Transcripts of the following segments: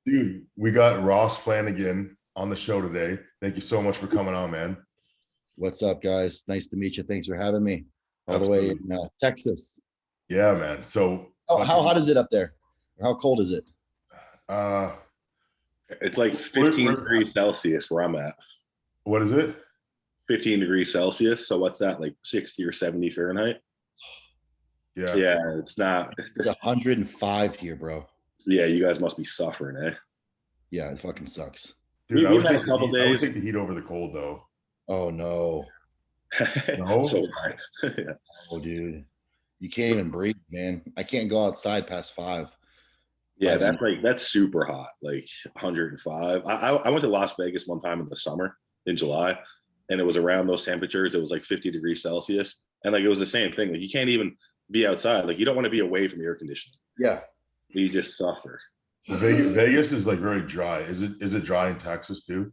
Dude, we got Ross Flanigan on the show today. Thank you so much for coming on, man. What's up, guys? Nice to meet you. Thanks for having me all the way Absolutely. in Texas. Yeah, man. So How fucking hot is it up there? How cold is it? uh It's like where, 15 where's degrees Celsius where I'm at. what is it? 15 degrees Celsius. So what's that, like 60 or 70 Fahrenheit? Yeah. Yeah, it's not. It's 105 here, bro. Yeah, you guys must be suffering, eh? Yeah, it fucking sucks. Dude, I We've would had take a the couple heat. I would days. take the heat over the cold though. Oh no. No? So high. Yeah. Oh, dude. You can't even breathe, man. I can't go outside past 5. Yeah, 5 that's super hot, like 105. I went to Las Vegas one time in the summer in July, and it was around those temperatures. It was like 50 degrees Celsius, and like it was the same thing. Like you can't even be outside. Like you don't want to be away from air conditioning. Yeah. You just suffer. Vegas is like very dry. Is it dry in Texas too?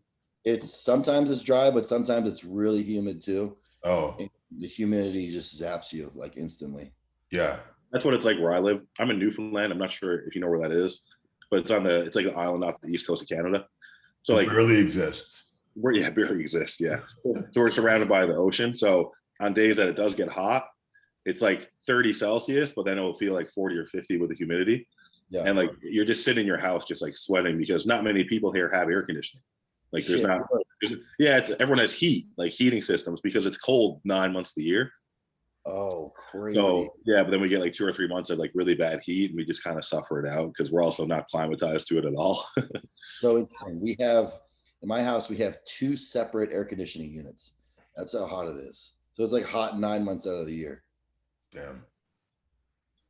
Sometimes it's dry, but sometimes it's really humid too. Oh, And the humidity just zaps you like instantly. yeah. That's what it's like where I live. I'm in Newfoundland. I'm not sure if you know where that is, but it's like an island off the east coast of Canada. So It like barely exists. barely exists. Yeah. So we're surrounded by the ocean. So on days that it does get hot, it's like 30 Celsius, but then it will feel like 40 or 50 with the humidity. Yeah. And like you're just sitting in your house just like sweating because not many people here have air conditioning. Like Shit. everyone has heat, like heating systems because it's cold 9 months of the year. Oh, crazy. So yeah, but then we get like 2 or 3 months of like really bad heat, and we just kind of suffer it out because we're also not climatized to it at all. So interesting. We have in my house, we have 2 separate air conditioning units. That's how hot it is. So it's like hot 9 months out of the year. Damn.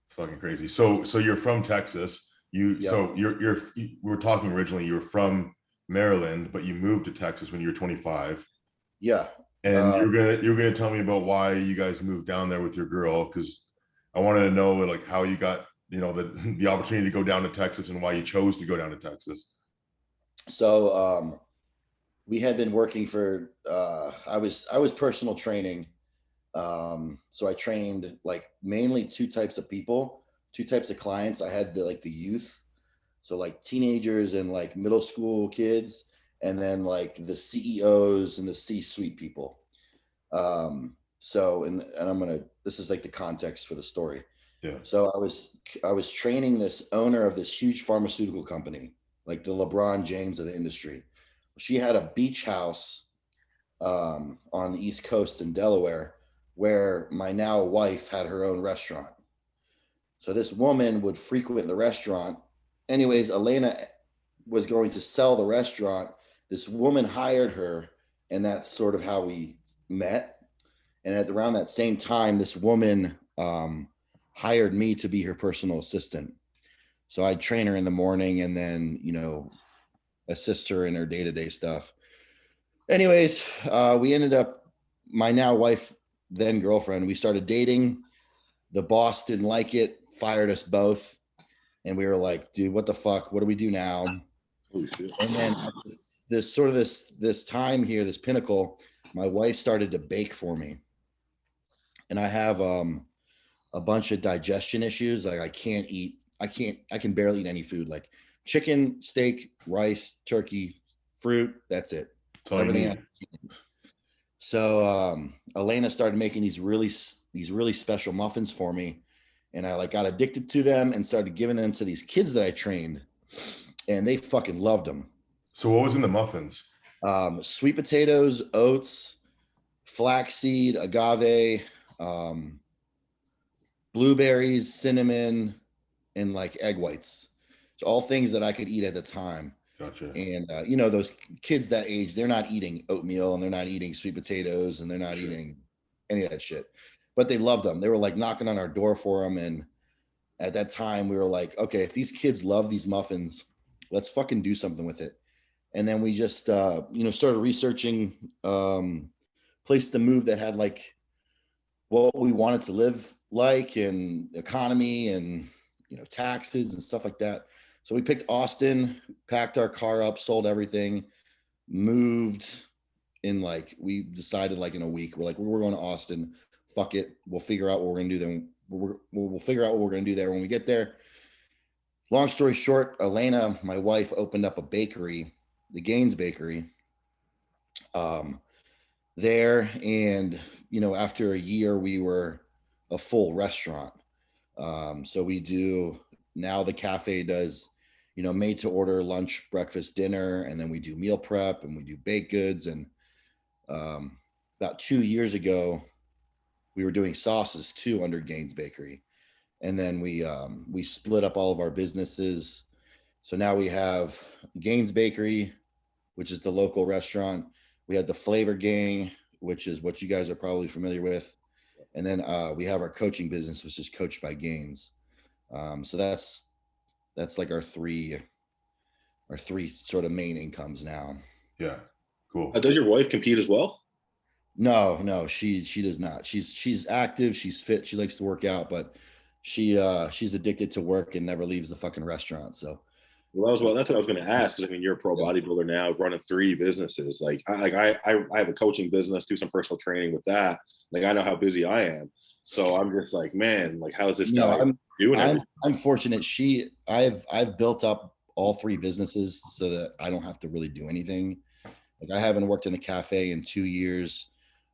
It's fucking crazy. So you're from Texas. Yep. So we were talking originally, you were from Maryland, but you moved to Texas when you were 25. Yeah. And you're gonna tell me about why you guys moved down there with your girl, because I wanted to know like how you got the opportunity to go down to Texas and why you chose to go down to Texas. So we had been working for I was personal training. So I trained like mainly 2 types of people, 2 types of clients. I had the youth, so like teenagers and like middle school kids, and then like the CEOs and the C-suite people. So and this is like the context for the story. Yeah. So I was training this owner of this huge pharmaceutical company, like the LeBron James of the industry. She had a beach house on the East Coast in Delaware, where my now wife had her own restaurant. So this woman would frequent the restaurant. Anyways, Elena was going to sell the restaurant. This woman hired her, and that's sort of how we met. And at around that same time, this woman hired me to be her personal assistant. So I'd train her in the morning and then, assist her in her day-to-day stuff. Anyways, we ended up, my now wife, then girlfriend, we started dating. The boss didn't like it, fired us both. And we were like, dude, what the fuck? What do we do now? Holy shit. And then this time here, this pinnacle, my wife started to bake for me. And I have a bunch of digestion issues. Like I can barely eat any food, like chicken, steak, rice, turkey, fruit. That's it. Everything else. So Elena started making these really special muffins for me, and I like got addicted to them and started giving them to these kids that I trained, and they fucking loved them. So what was in the muffins? Sweet potatoes, oats, flaxseed, agave, blueberries, cinnamon, and like egg whites. So all things that I could eat at the time. Gotcha. And those kids that age, they're not eating oatmeal and they're not eating sweet potatoes and they're not eating any of that shit. But they loved them. They were like knocking on our door for them. And at that time, we were like, okay, if these kids love these muffins, let's fucking do something with it. And then we just started researching place to move that had like what we wanted to live like, and economy and taxes and stuff like that. So we picked Austin, packed our car up, sold everything, moved in we decided in a week. We're like, we're going to Austin. Fuck it. We'll figure out what we're going to do then. We'll figure out what we're going to do there when we get there. long story short, Elena, my wife, opened up a bakery, the Gaines Bakery, there. And, after a year, we were a full restaurant. So we do, now the cafe does, made to order lunch, breakfast, dinner, and then we do meal prep and we do baked goods. And about 2 years ago, we were doing sauces too under Gaines Bakery. And then we split up all of our businesses. So now we have Gaines Bakery, which is the local restaurant. We had the Flavour Gang, which is what you guys are probably familiar with. And then we have our coaching business, which is coached by Gaines. So that's like our three sort of main incomes now. Yeah, cool. Does your wife compete as well? No, she does not. She's active, she's fit, she likes to work out, but she's addicted to work and never leaves the fucking restaurant. So Well, that's what I was going to ask. Because I mean, you're a pro bodybuilder now, running 3 businesses. Like I have a coaching business, do some personal training with that. Like I know how busy I am, so I'm just like, man, like how's this guy doing everything? I'm fortunate. I've built up all 3 businesses so that I don't have to really do anything. Like I haven't worked in a cafe in 2 years.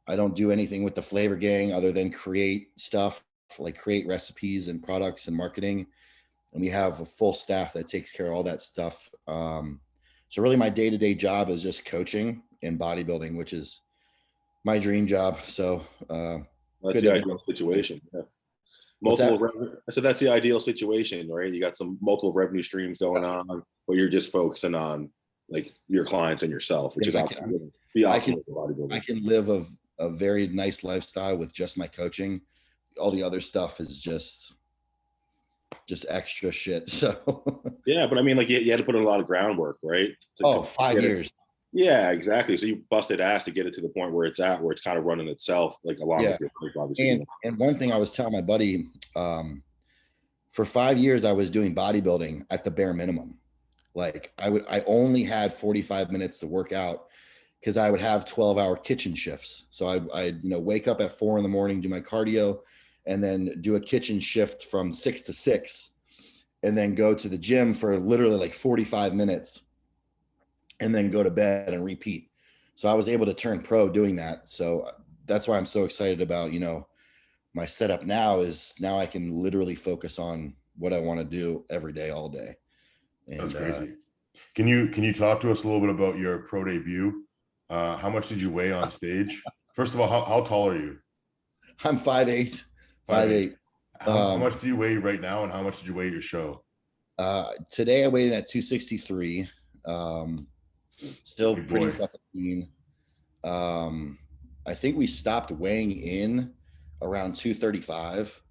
I don't do anything with the Flavour Gang other than create stuff, like create recipes and products and marketing. And we have a full staff that takes care of all that stuff. So really my day-to-day job is just coaching and bodybuilding, which is my dream job. So that's the ideal situation. Yeah. So that's the ideal situation, right? You got some multiple revenue streams going on, but you're just focusing on like your clients and yourself, which is obviously the optimal for bodybuilding. I can live a very nice lifestyle with just my coaching. All the other stuff is just extra shit. So yeah, but I mean, like you had to put in a lot of groundwork, right? 5 years. Yeah, exactly. So you busted ass to get it to the point where it's at, where it's kind of running itself, like along with your life, obviously. And one thing I was telling my buddy, for 5 years I was doing bodybuilding at the bare minimum. Like I only had 45 minutes to work out because I would have 12-hour kitchen shifts. So I'd wake up at 4 a.m, do my cardio, and then do a kitchen shift from 6 to 6, and then go to the gym for literally like 45 minutes, and then go to bed and repeat. So I was able to turn pro doing that. So that's why I'm so excited about, my setup now I can literally focus on what I want to do every day, all day. And, that's crazy. Can you talk to us a little bit about your pro debut? How much did you weigh on stage? First of all, how tall are you? I'm 5'8". 5'8". How much do you weigh right now, and how much did you weigh at your show? Today I weighed in at 263. Still pretty fucking lean. I think we stopped weighing in around 235.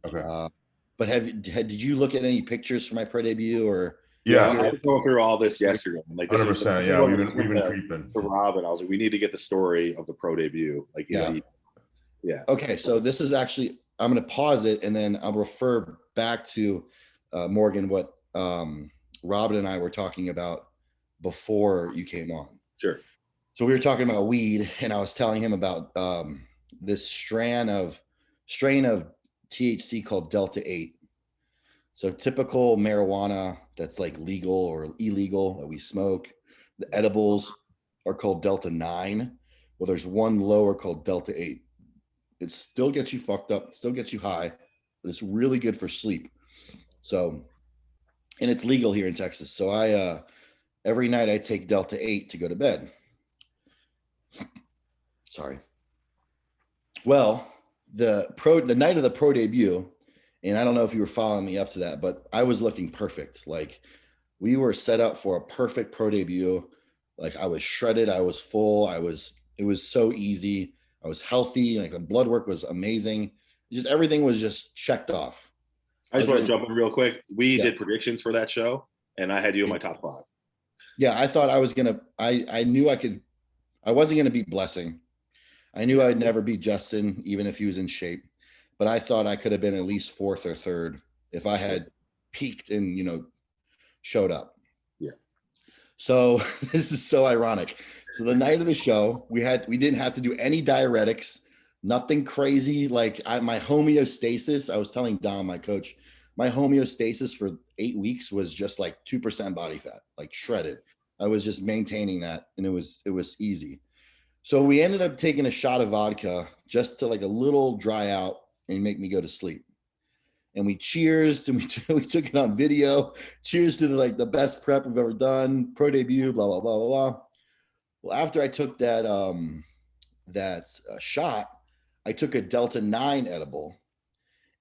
Okay. But did you look at any pictures for my pro debut or? Yeah, I was going through all this yesterday. Like 100%. Yeah, we've been creeping. To Rob, and I was like, we need to get the story of the pro debut. Like, yeah. Okay, so this is actually, I'm going to pause it and then I'll refer back to Morgan, what Robin and I were talking about before you came on. Sure. So we were talking about weed, and I was telling him about this strain of THC called Delta 8. So typical marijuana that's like legal or illegal that we smoke, the edibles are called Delta 9. Well, there's one lower called Delta 8. It still gets you fucked up, still gets you high, but it's really good for sleep. So, and it's legal here in Texas. So I every night I take Delta 8 to go to bed. Sorry. Well, the night of the pro debut, and I don't know if you were following me up to that, but I was looking perfect. Like we were set up for a perfect pro debut. Like I was shredded, I was full, it was so easy. I was healthy, like the blood work was amazing. Just everything was just checked off. I just want to jump in real quick. We did predictions for that show, and I had you in my top 5. Yeah, I thought I was gonna. I knew I could. I wasn't gonna beat Blessing. I knew I'd never beat Justin, even if he was in shape. But I thought I could have been at least 4th or 3rd if I had peaked and showed up. Yeah. So this is so ironic. So the night of the show, we didn't have to do any diuretics, nothing crazy. Like my homeostasis, I was telling Dom, my coach, my homeostasis for 8 weeks was just like 2% body fat, like shredded. I was just maintaining that, and it was easy. So we ended up taking a shot of vodka just to like a little dry out and make me go to sleep. And we cheersed, and we took it on video. Cheers to the best prep we've ever done, pro debut, blah blah blah blah blah. Well, after I took that shot, I took a Delta 9 edible,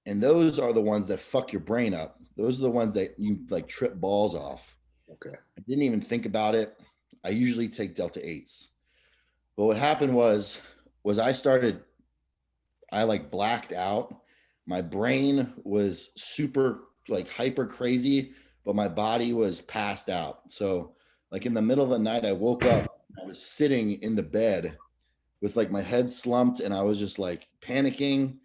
and those are the ones that fuck your brain up. Those are the ones that you like trip balls off. Okay. I didn't even think about it. I usually take Delta 8s. But what happened was I like blacked out. My brain was super like hyper crazy, but my body was passed out. So like in the middle of the night, I woke up, I was sitting in the bed with like my head slumped, and I was just like panicking.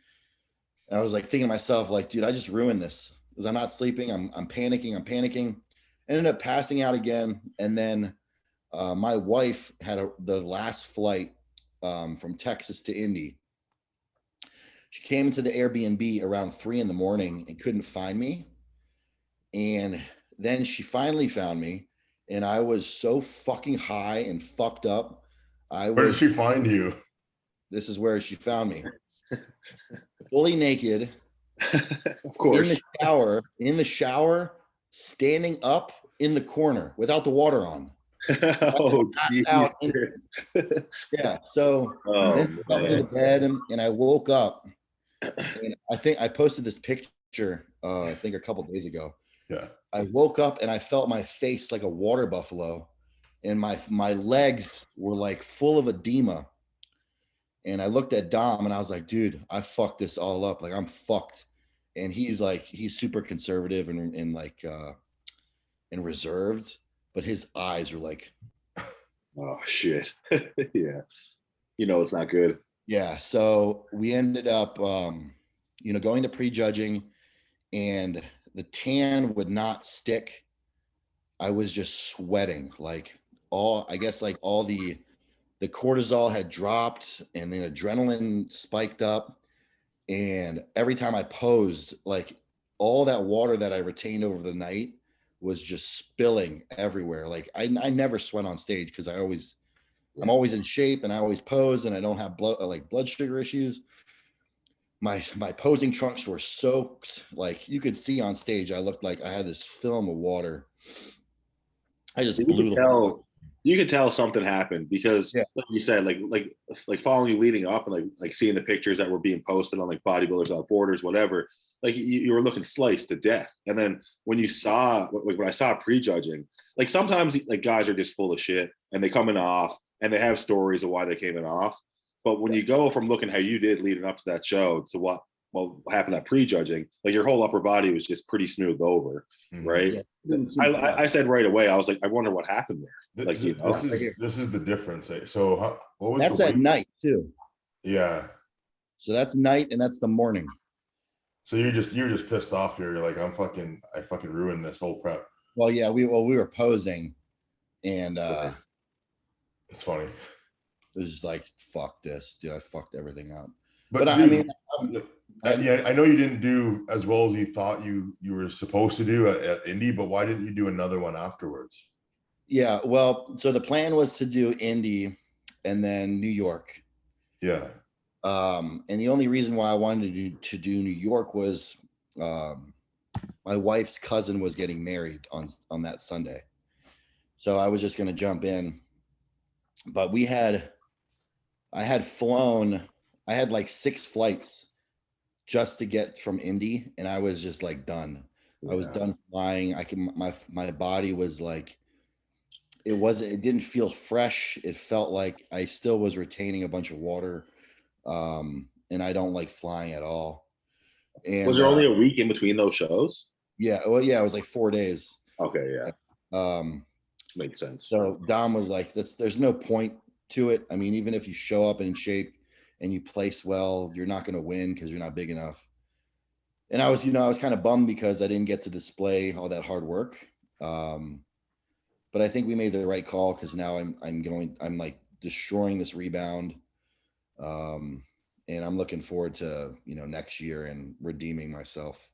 And I was like thinking to myself, like, dude, I just ruined this because I'm not sleeping. I'm panicking. Ended up passing out again. And then my wife had the last flight from Texas to Indy. She came into the Airbnb around 3 a.m. and couldn't find me. And then she finally found me, and I was so fucking high and fucked up. Where did she find you? This is where she found me. Fully naked. Of course. In the shower, standing up in the corner without the water on. Oh, yeah. So then I went to the bed, and I woke up. And I think I posted this picture, I think a couple days ago. Yeah. I woke up and I felt my face like a water buffalo, and my legs were like full of edema. And I looked at Dom, and I was like, dude, I fucked this all up. Like, I'm fucked. And he's super conservative and like and reserved, but his eyes were like, oh shit. Yeah. It's not good. Yeah. So we ended up going to prejudging, and the tan would not stick. I was just sweating like all the cortisol had dropped, and then adrenaline spiked up. And every time I posed, like all that water that I retained over the night was just spilling everywhere. Like I never sweat on stage because I'm always in shape, and I always pose, and I don't have blood sugar issues. My posing trunks were soaked. Like you could see on stage, I looked like I had this film of water. I just you could tell something happened because, like you said, like following you leading up, and like seeing the pictures that were being posted on like Bodybuilders Without Borders, whatever. Like you were looking sliced to death. And then when I saw prejudging, like sometimes like guys are just full of shit and they come in off and they have stories of why they came in off. But when you go from looking how you did leading up to that show to what happened at prejudging, like your whole upper body was just pretty smoothed over, right? Yeah. I said right away, I was like, I wonder what happened there. This is the difference. So what was that's at night too? Yeah. So that's night, and that's the morning. So you're just pissed off here. You're like, I fucking ruined this whole prep. Well, yeah, we were posing, and it's funny. It was just like, fuck this, dude. I fucked everything up. But dude, I know you didn't do as well as you thought you were supposed to do at Indy, but why didn't you do another one afterwards? Yeah, well, so the plan was to do Indy and then New York. Yeah. And the only reason why I wanted to do New York was my wife's cousin was getting married on that Sunday. So I was just going to jump in. But I had like 6 flights just to get from Indy, and I was just like done. Yeah. I was done flying. My body was like, it didn't feel fresh. It felt like I still was retaining a bunch of water. And I don't like flying at all. And was there only a week in between those shows? Yeah. Well, yeah, it was like 4 days. Okay. Yeah. Makes sense. So Dom was like, there's no point to it. I mean, even if you show up in shape and you place well, you're not going to win because you're not big enough. And I was kind of bummed because I didn't get to display all that hard work. But I think we made the right call because now I'm like destroying this rebound. And I'm looking forward to, next year and redeeming myself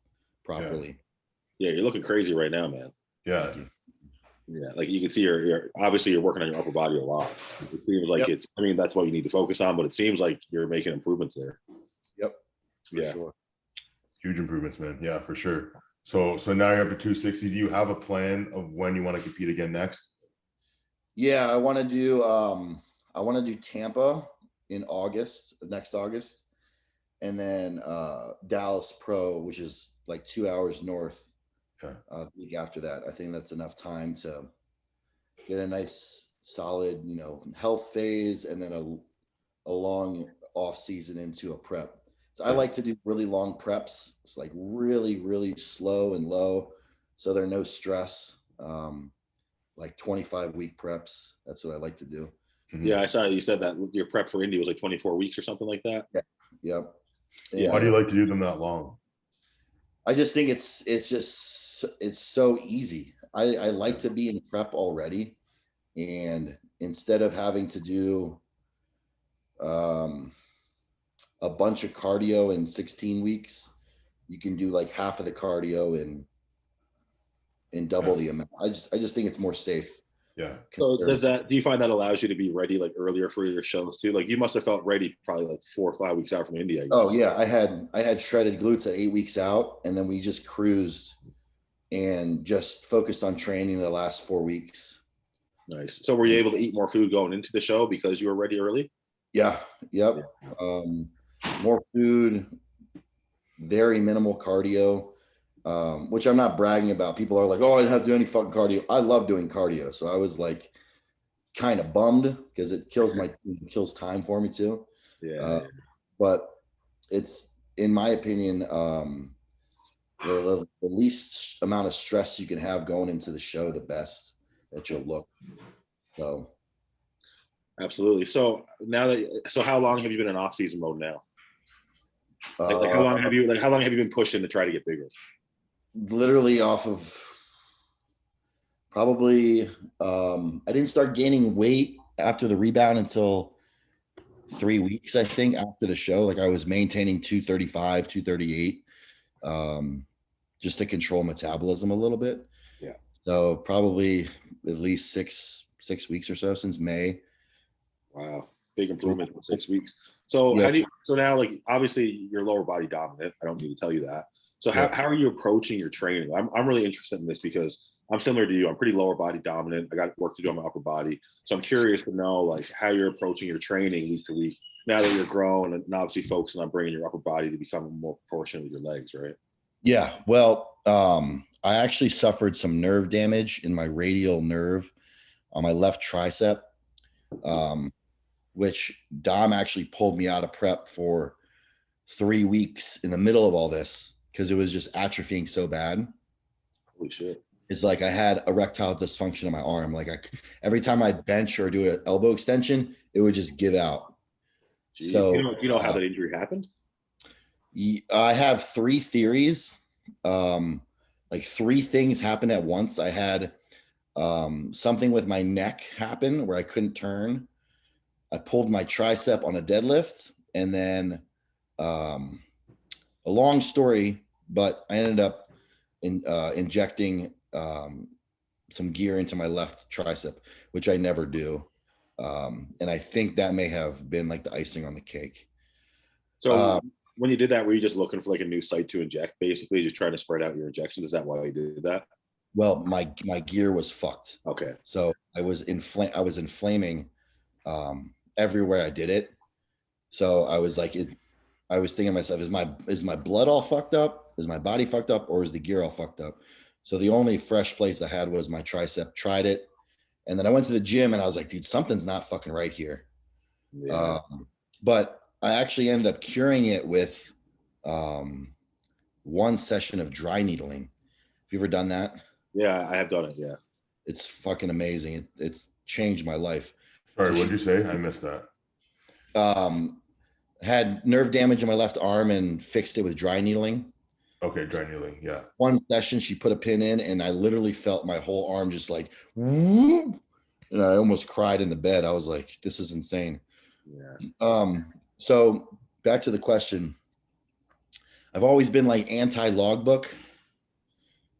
properly. Yeah, you're looking crazy right now, man. Yeah. Yeah, like you can see you're obviously you're working on your upper body a lot. It seems like Yep. it's. I mean, that's what you need to focus on, but it seems like you're making improvements there. Yep. For Yeah. sure. Huge improvements, man. Yeah, for sure. So now you're up to 260. Do you have a plan of when you want to compete again next? Yeah, I want to do Tampa in August, next August, and then Dallas Pro, which is like 2 hours north. Yeah. The week after that. I think that's enough time to get a nice solid, health phase, and then a long off season into a prep. So I like to do really long preps. It's like really, really slow and low, so there's no stress. Like 25-week preps. That's what I like to do. Yeah, I saw you said that your prep for Indy was like 24 weeks or something like that. Yeah. Yep. Yeah. Why do you like to do them that long? I just think it's so easy. I like to be in prep already, and instead of having to do a bunch of cardio in 16 weeks, you can do like half of the cardio in double the amount. I just think it's more safe. Yeah. So do you find that allows you to be ready like earlier for your shows too? Like you must have felt ready probably like 4 or 5 weeks out from India. Oh yeah, I had shredded glutes at 8 weeks out, and then we just cruised and just focused on training the last 4 weeks. Nice. So were you able to eat more food going into the show because you were ready early? Yeah. Yep. More food, very minimal cardio, which I'm not bragging about. People are like, oh, I didn't have to do any fucking cardio. I love doing cardio. So I was like kind of bummed because it kills time for me too. Yeah. But it's, in my opinion, the least amount of stress you can have going into the show, the best that you'll look. So absolutely. So how long have you been in off season mode now? Like how long have you been pushing to try to get bigger? Literally off of probably I didn't start gaining weight after the rebound until 3 weeks, I think, after the show. Like I was maintaining 235, 238, just to control metabolism a little bit. Yeah. So probably at least six weeks or so since May. Wow. Big improvement in 6 weeks. So so now, like, obviously you're lower body dominant. I don't need to tell you that. So how are you approaching your training? I'm really interested in this because I'm similar to you. I'm pretty lower body dominant. I got work to do on my upper body. So I'm curious to know like how you're approaching your training week to week now that you're grown and obviously focusing on bringing your upper body to become more proportionate with your legs, right? Yeah. Well, I actually suffered some nerve damage in my radial nerve on my left tricep, which Dom actually pulled me out of prep for 3 weeks in the middle of all this because it was just atrophying so bad. Holy shit. It's like I had erectile dysfunction in my arm. Like every time I'd bench or do an elbow extension, it would just give out. Jeez. So you know how that injury happened? I have 3 theories. Like 3 things happened at once. I had something with my neck happen where I couldn't turn. I pulled my tricep on a deadlift, and then a long story, but I ended up injecting some gear into my left tricep, which I never do. And I think that may have been like the icing on the cake. So when you did that, were you just looking for like a new site to inject, basically just trying to spread out your injections? Is that why you did that? Well, my gear was fucked. Okay. So I was inflaming everywhere I did it. So I was like, I was thinking to myself, is my blood all fucked up? Is my body fucked up? Or is the gear all fucked up? So the only fresh place I had was my tricep. Tried it. And then I went to the gym and I was like, dude, something's not fucking right here. Yeah. But I actually ended up curing it with 1 session of dry needling. Have you ever done that? Yeah, I have done it. Yeah. It's fucking amazing. It's changed my life. Sorry, what'd you say? I missed that. Had nerve damage in my left arm and fixed it with dry needling. Okay, dry needling. Yeah. 1 session, she put a pin in, and I literally felt my whole arm just like, whoop, and I almost cried in the bed. I was like, this is insane. Yeah. So back to the question. I've always been like anti-logbook.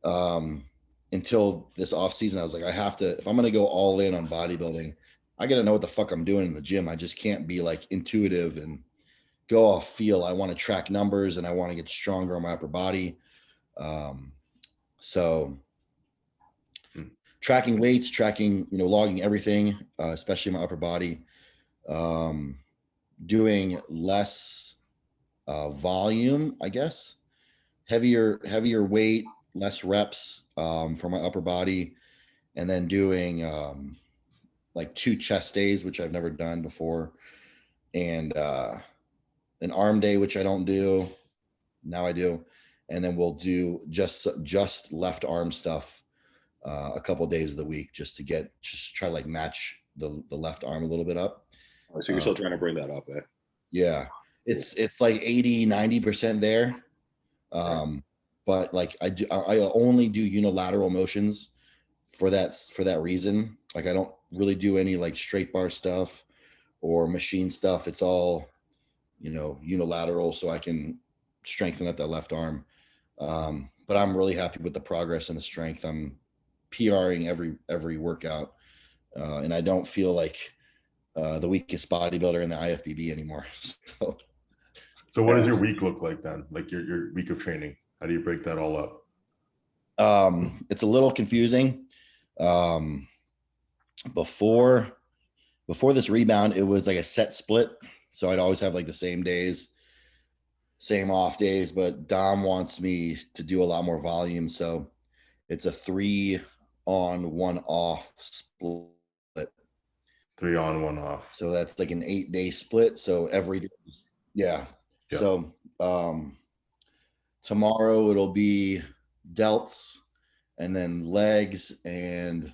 Until this off season. I was like, I have to, if I'm going to go all in on bodybuilding, I got to know what the fuck I'm doing in the gym. I just can't be like intuitive and go off feel. I want to track numbers and I want to get stronger on my upper body. So tracking weights, tracking, logging everything, especially my upper body, doing less volume, I guess, heavier weight, less reps for my upper body, and then doing like 2 chest days, which I've never done before, and an arm day, which I don't do. Now I do. And then we'll do just left arm stuff a couple of days of the week just try to like match the left arm a little bit up. So you're still trying to bring that up, eh? Yeah. It's like 80-90% there. But like I only do unilateral motions for that reason. Like I don't really do any like straight bar stuff or machine stuff. It's all, unilateral, so I can strengthen up that left arm. But I'm really happy with the progress and the strength. I'm PRing every workout, and I don't feel like the weakest bodybuilder in the IFBB anymore. So what does your week look like then? Like your week of training? How do you break that all up? It's a little confusing. Before this rebound, it was like a set split. So I'd always have like the same days, same off days, but Dom wants me to do a lot more volume. So it's a 3 on 1 off split. 3 on 1 off. So that's like an 8-day split. So every day. Yeah. So tomorrow it'll be delts and then legs and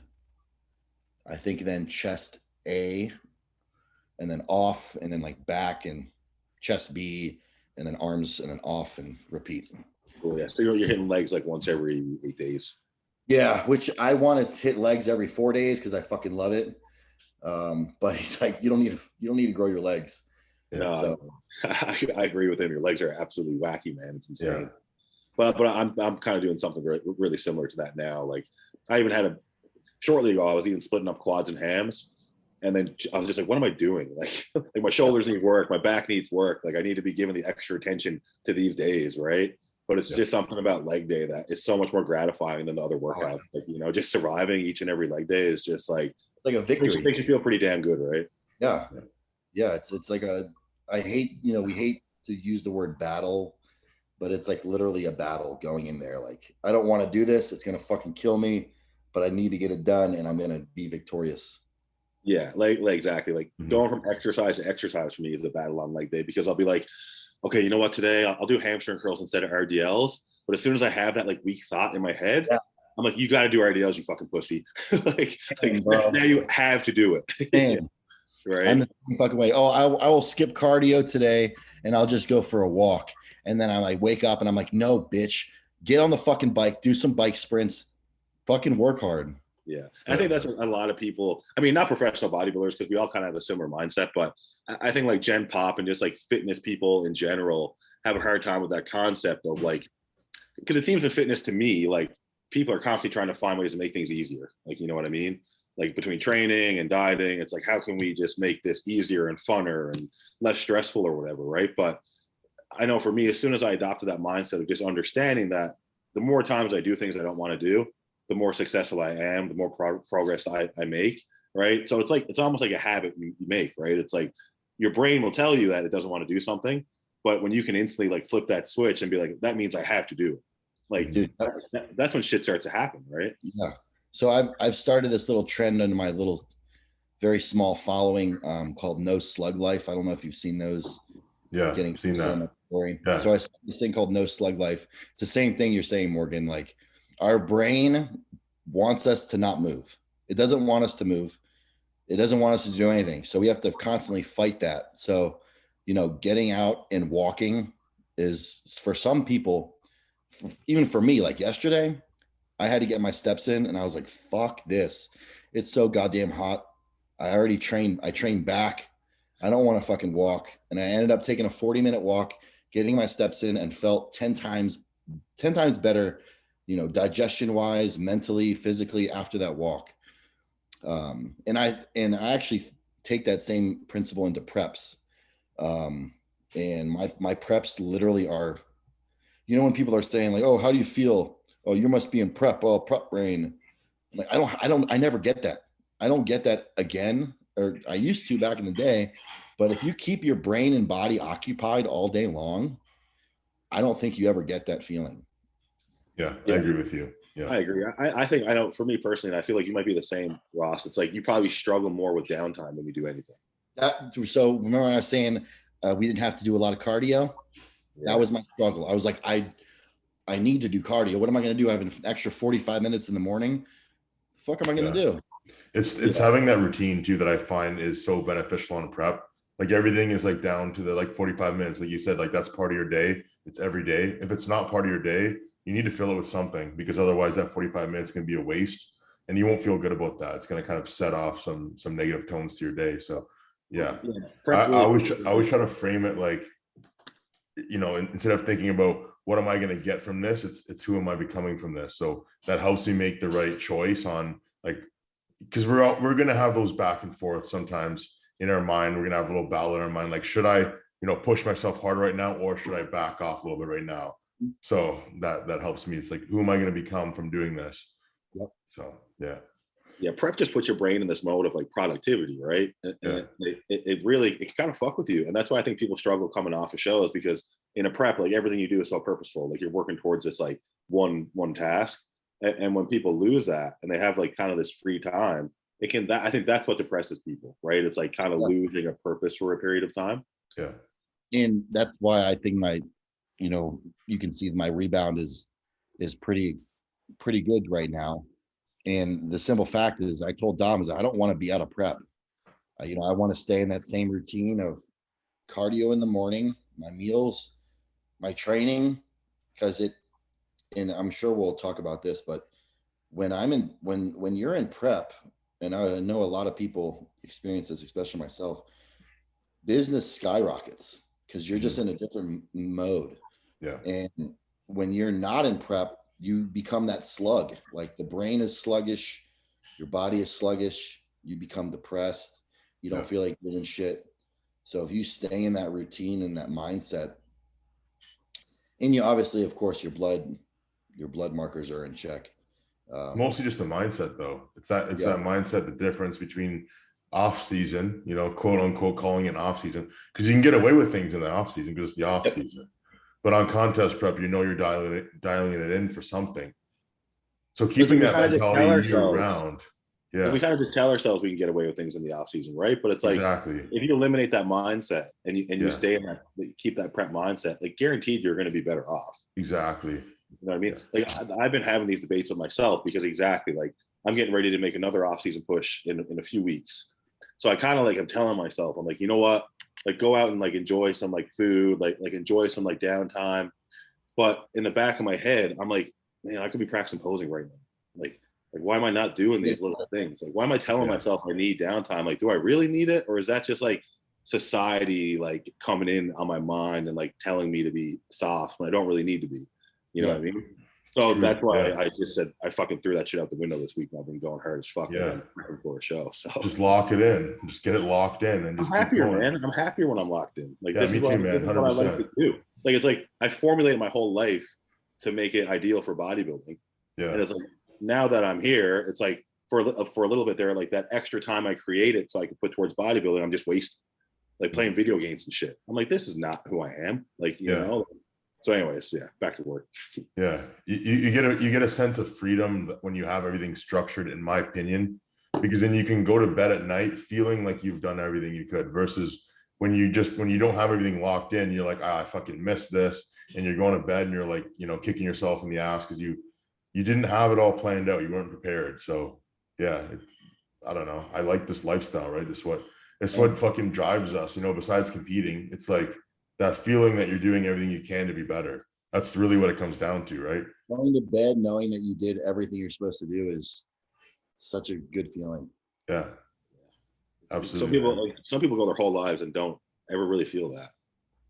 I think then chest A and then off and then like back and chest B and then arms and then off and repeat. Cool, yeah. So you're hitting legs like once every 8 days. Yeah, which I want to hit legs every 4 days because I fucking love it. But he's like, you don't need to grow your legs. No, so I agree with him. Your legs are absolutely wacky, man. It's insane. Yeah. But I'm kind of doing something really similar to that now. Like I even had shortly ago, I was even splitting up quads and hams. And then I was just like, what am I doing? Like my shoulders need work. My back needs work. Like I need to be giving the extra attention to these days. Right. But it's just something about leg day that is so much more gratifying than the other workouts. Like, just surviving each and every leg day is just like a victory. Makes you feel pretty damn good. Right. Yeah. It's like I hate, we hate to use the word battle, but it's like literally a battle going in there. Like, I don't want to do this. It's going to fucking kill me, but I need to get it done and I'm going to be victorious. Yeah, like exactly. Like going from exercise to exercise for me is a battle on leg day because I'll be like, okay, you know what? Today I'll do hamstring curls instead of RDLs. But as soon as I have that like weak thought in my head, I'm like, you got to do RDLs, you fucking pussy. like now you have to do it. Right. I'm the fucking way. Oh, I will skip cardio today and I'll just go for a walk. And then I like wake up and I'm like, no, bitch, get on the fucking bike, do some bike sprints, fucking work hard. Yeah. I think that's what a lot of people, I mean, not professional bodybuilders, because we all kind of have a similar mindset, but I think like Gen Pop and just like fitness people in general have a hard time with that concept of like, because it seems in fitness to me, like people are constantly trying to find ways to make things easier. Like, you know what I mean? Like between training and dieting, it's like, how can we just make this easier and funner and less stressful or whatever, right? But I know for me, as soon as I adopted that mindset of just understanding that the more times I do things I don't want to do, the more successful I am, the more progress I make, right? So it's like, it's almost like a habit you make, right? It's like your brain will tell you that it doesn't want to do something, but when you can instantly like flip that switch and be like, that means I have to do it. Like, dude, that's when shit starts to happen, right? Yeah. So I've started this little trend under my little, very small following called No Slug Life. I don't know if you've seen those. Yeah, I've seen that. Yeah. So I started this thing called No Slug Life. It's the same thing you're saying, Morgan. Like our brain wants us to not move. It doesn't want us to move. It doesn't want us to do anything. So we have to constantly fight that. So, getting out and walking is for some people, even for me, like yesterday, I had to get my steps in and I was like, fuck this. It's so goddamn hot. I already trained. I trained back. I don't want to fucking walk. And I ended up taking a 40-minute walk, getting my steps in and felt 10 times better you know, digestion wise, mentally, physically after that walk. And I actually take that same principle into preps. And my preps literally are, you know, when people are saying like, oh, how do you feel? Oh, you must be in prep. Oh, prep brain. Like, I never get that. I don't get that again, or I used to back in the day. But if you keep your brain and body occupied all day long, I don't think you ever get that feeling. Yeah, I agree with you. Yeah, I agree. I think, I know for me personally, I feel like you might be the same, Ross. It's like you probably struggle more with downtime when you do anything. So remember when I was saying we didn't have to do a lot of cardio? Yeah. That was my struggle. I was like, I need to do cardio. What am I going to do? I have an extra 45 minutes in the morning. The fuck am I going to do? It's having that routine too that I find is so beneficial on prep. Like everything is like down to the like 45 minutes. Like you said, like that's part of your day. It's every day. If it's not part of your day, you need to fill it with something, because otherwise that 45 minutes can be a waste and you won't feel good about that. It's going to kind of set off some negative tones to your day. So yeah. I always try to frame it like, you know, instead of thinking about what am I going to get from this, it's who am I becoming from this. So that helps me make the right choice on, like, because we're going to have those back and forth sometimes in our mind. We're going to have a little battle in our mind, like, should I, you know, push myself hard right now, or should I back off a little bit right now? So that helps me. It's like, who am I going to become from doing this? Yep. So yeah, prep just puts your brain in this mode of like productivity, right? And it really, it can kind of fuck with you. And that's why I think people struggle coming off of shows, because in a prep, like everything you do is so purposeful. Like you're working towards this like one task. And when people lose that and they have like kind of this free time, it can, I think that's what depresses people, right? It's like kind of losing a purpose for a period of time. Yeah. And that's why I think you know, you can see my rebound is pretty good right now. And the simple fact is, I told Dom, is I don't want to be out of prep. You know, I want to stay in that same routine of cardio in the morning, my meals, my training, because and I'm sure we'll talk about this, but when you're in prep, and I know a lot of people experience this, especially myself, business skyrockets because you're just in a different mode. Yeah. And when you're not in prep, you become that slug. Like the brain is sluggish, your body is sluggish, you become depressed, you don't feel like doing shit. So if you stay in that routine and that mindset, and you obviously, of course, your blood markers are in check. Mostly just the mindset though. It's that mindset, the difference between off season, you know, quote unquote, calling it off season, because you can get away with things in the off season because it's the off season. But on contest prep, you know, you're dialing it in for something. So keeping that mentality year round. Yeah. We kind of just tell ourselves we can get away with things in the off season, right? But it's like, if you eliminate that mindset and you stay in that, keep that prep mindset, like guaranteed you're going to be better off. Exactly. You know what I mean? Like I've been having these debates with myself because like I'm getting ready to make another off season push in a few weeks. So I kind of like, I'm telling myself, I'm like, you know what? Like go out and like enjoy some like food, like enjoy some like downtime. But in the back of my head, I'm like, man, I could be practicing posing right now. Like why am I not doing these little things? Like, why am I telling myself I need downtime? Like, do I really need it? Or is that just like society, like coming in on my mind and like telling me to be soft when I don't really need to be, you know what I mean? So that's why I just said, I fucking threw that shit out the window this week. I've been going hard as fuck for a show. So just lock it in, just get it locked in, and just I'm happier, man. I'm happier when I'm locked in. Like this is what I like to do. Like it's like I formulated my whole life to make it ideal for bodybuilding. Yeah. And it's like now that I'm here, it's like for a little bit there, like that extra time I created so I could put towards bodybuilding, I'm just wasting, like playing video games and shit. I'm like, this is not who I am. Like you know. So anyways, back to work. Yeah, you get a sense of freedom when you have everything structured, in my opinion, because then you can go to bed at night feeling like you've done everything you could, versus when you don't have everything locked in, you're like, I fucking missed this, and you're going to bed and you're like, you know, kicking yourself in the ass because you didn't have it all planned out, you weren't prepared. So I don't know, I like this lifestyle, right? It's what fucking drives us, you know, besides competing. It's like that feeling that you're doing everything you can to be better. That's really what it comes down to, right? Going to bed knowing that you did everything you're supposed to do is such a good feeling. Yeah, absolutely. Some people go their whole lives and don't ever really feel that.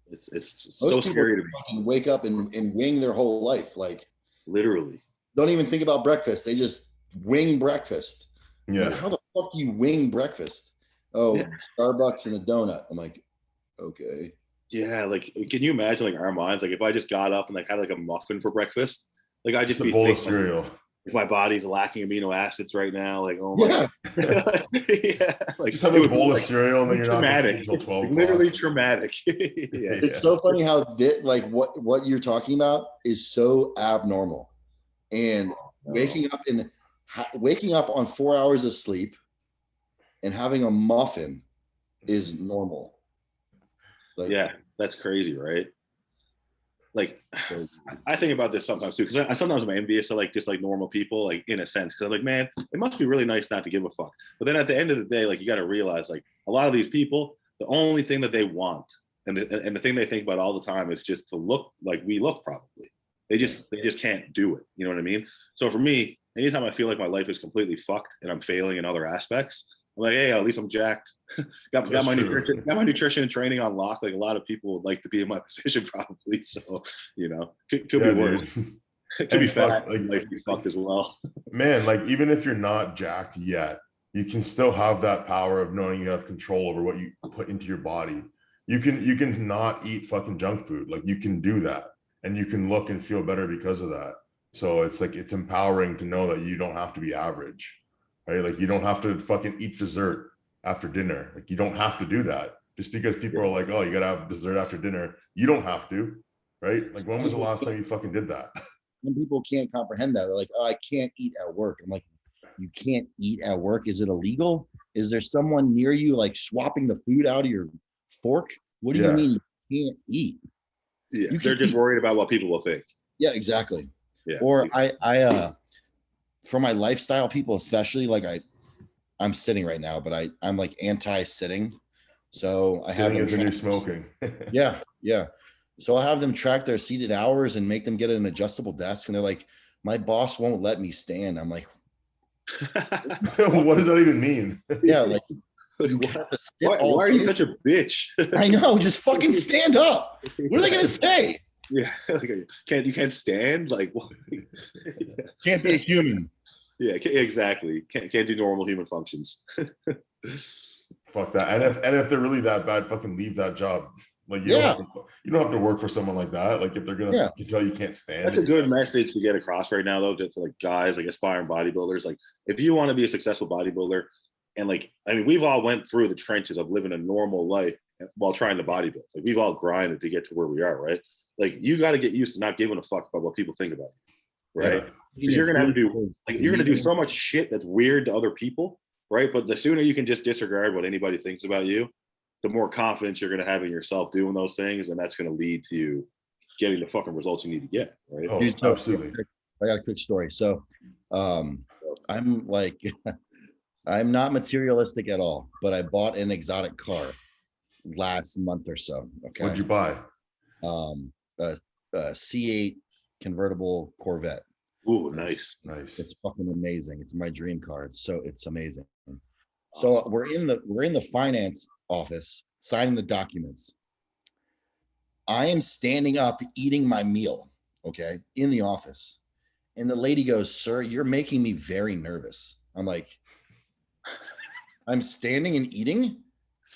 It's so scary to me. Wake up and wing their whole life, like literally. don't even think about breakfast. They just wing breakfast. Yeah. Like, how the fuck do you wing breakfast? Oh, Yeah. Starbucks and a donut. I'm like, okay. Yeah, like can you imagine like our minds? Like if I just got up and like had like a muffin for breakfast, like I'd just The be bowl of thinking cereal. like, my body's lacking amino acids right now. Like, oh my Yeah. yeah, like Just have it a would be, bowl of like, cereal and then you're not going to eat traumatic. until 12 Like, o'clock. literally traumatic. Yeah. It's so funny how like what you're talking about is so abnormal. And waking up on 4 hours of sleep and having a muffin is normal. Like, Yeah, that's crazy, right? Like I think about this sometimes too, because I sometimes I'm envious of like just like normal people, like in a sense, because I'm like, man, it must be really nice not to give a fuck. But then at the end of the day, like you got to realize, like a lot of these people, the only thing that they want and the thing they think about all the time is just to look like we look. Probably they just can't do it. You know what I mean? So for me, anytime I feel like my life is completely fucked and I'm failing in other aspects, I'm like, hey, at least I'm jacked. got my nutrition and training on lock. Like a lot of people would like to be in my position, probably. So, you know, could be worse. It could be fat, like be fucked as well. Man, like even if you're not jacked yet, you can still have that power of knowing you have control over what you put into your body. You can not eat fucking junk food. Like you can do that, and you can look and feel better because of that. So it's like it's empowering to know that you don't have to be average. Right? Like you don't have to fucking eat dessert after dinner. Like you don't have to do that. Just because people are like, oh, you gotta have dessert after dinner. You don't have to, right? Like when was the last time you fucking did that? And people can't comprehend that. They're like, oh, I can't eat at work. I'm like, you can't eat at work? Is it illegal? Is there someone near you like swapping the food out of your fork? What do you mean you can't eat? Yeah, they're just worried about what people will think. Yeah, exactly. Yeah. Or I for my lifestyle people, especially, like I'm sitting right now, but I'm like anti-sitting. So I have Sitting is the new smoking. yeah. So I'll have them track their seated hours and make them get an adjustable desk. And they're like, my boss won't let me stand. I'm like, what does that even mean? Yeah, like you have to sit why are you such a bitch? I know, just fucking stand up. What are they gonna say? Yeah, like, you can't stand, like what? Can't be a human. Yeah, exactly. Can't do normal human functions. Fuck that. And if they're really that bad, fucking leave that job. Like you don't have to work for someone like that. Like if they're gonna tell you can't stand. That's a good message to get across right now, though, to like guys, like aspiring bodybuilders. Like if you want to be a successful bodybuilder, and like I mean, we've all went through the trenches of living a normal life while trying to bodybuild. Like we've all grinded to get to where we are, right? Like you got to get used to not giving a fuck about what people think about you, right? Yeah. You're gonna have to do like you're gonna do so much shit that's weird to other people, right? But the sooner you can just disregard what anybody thinks about you, the more confidence you're going to have in yourself doing those things, and that's going to lead to you getting the fucking results you need to get, right? Oh, absolutely. I got a quick story. So I'm like I'm not materialistic at all, but I bought an exotic car last month or so. Okay. What'd you buy? A C8 convertible Corvette. Ooh, nice. It's fucking amazing. It's my dream car. It's amazing. Awesome. So we're in the finance office signing the documents. I am standing up eating my meal, okay, in the office. And the lady goes, "Sir, you're making me very nervous." I'm like, I'm standing and eating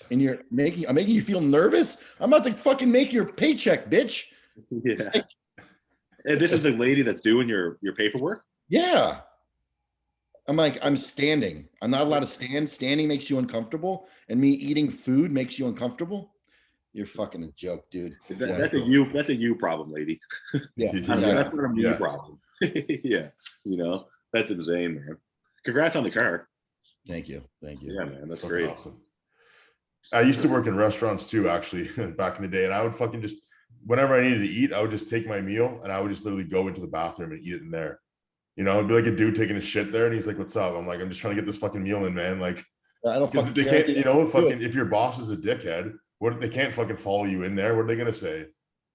and I'm making you feel nervous? I'm about to fucking make your paycheck, bitch. Yeah. Like, and this is the lady that's doing your paperwork? Yeah. I'm like, I'm standing. I'm not allowed to stand. Standing makes you uncomfortable, and me eating food makes you uncomfortable. You're fucking a joke, dude. That's a you problem, lady. Yeah, exactly. That's not a me problem. Yeah, you know, that's insane, man. Congrats on the car. Thank you. Yeah, man, that's great. Awesome. I used to work in restaurants too, actually, back in the day, and I would fucking just whenever I needed to eat, I would just take my meal and I would just literally go into the bathroom and eat it in there. You know, it'd be like a dude taking a shit there, and he's like, "What's up?" I'm like, "I'm just trying to get this fucking meal in, man." Like, I don't fucking they can't, you know, fucking if your boss is a dickhead, they can't fucking follow you in there. What are they gonna say?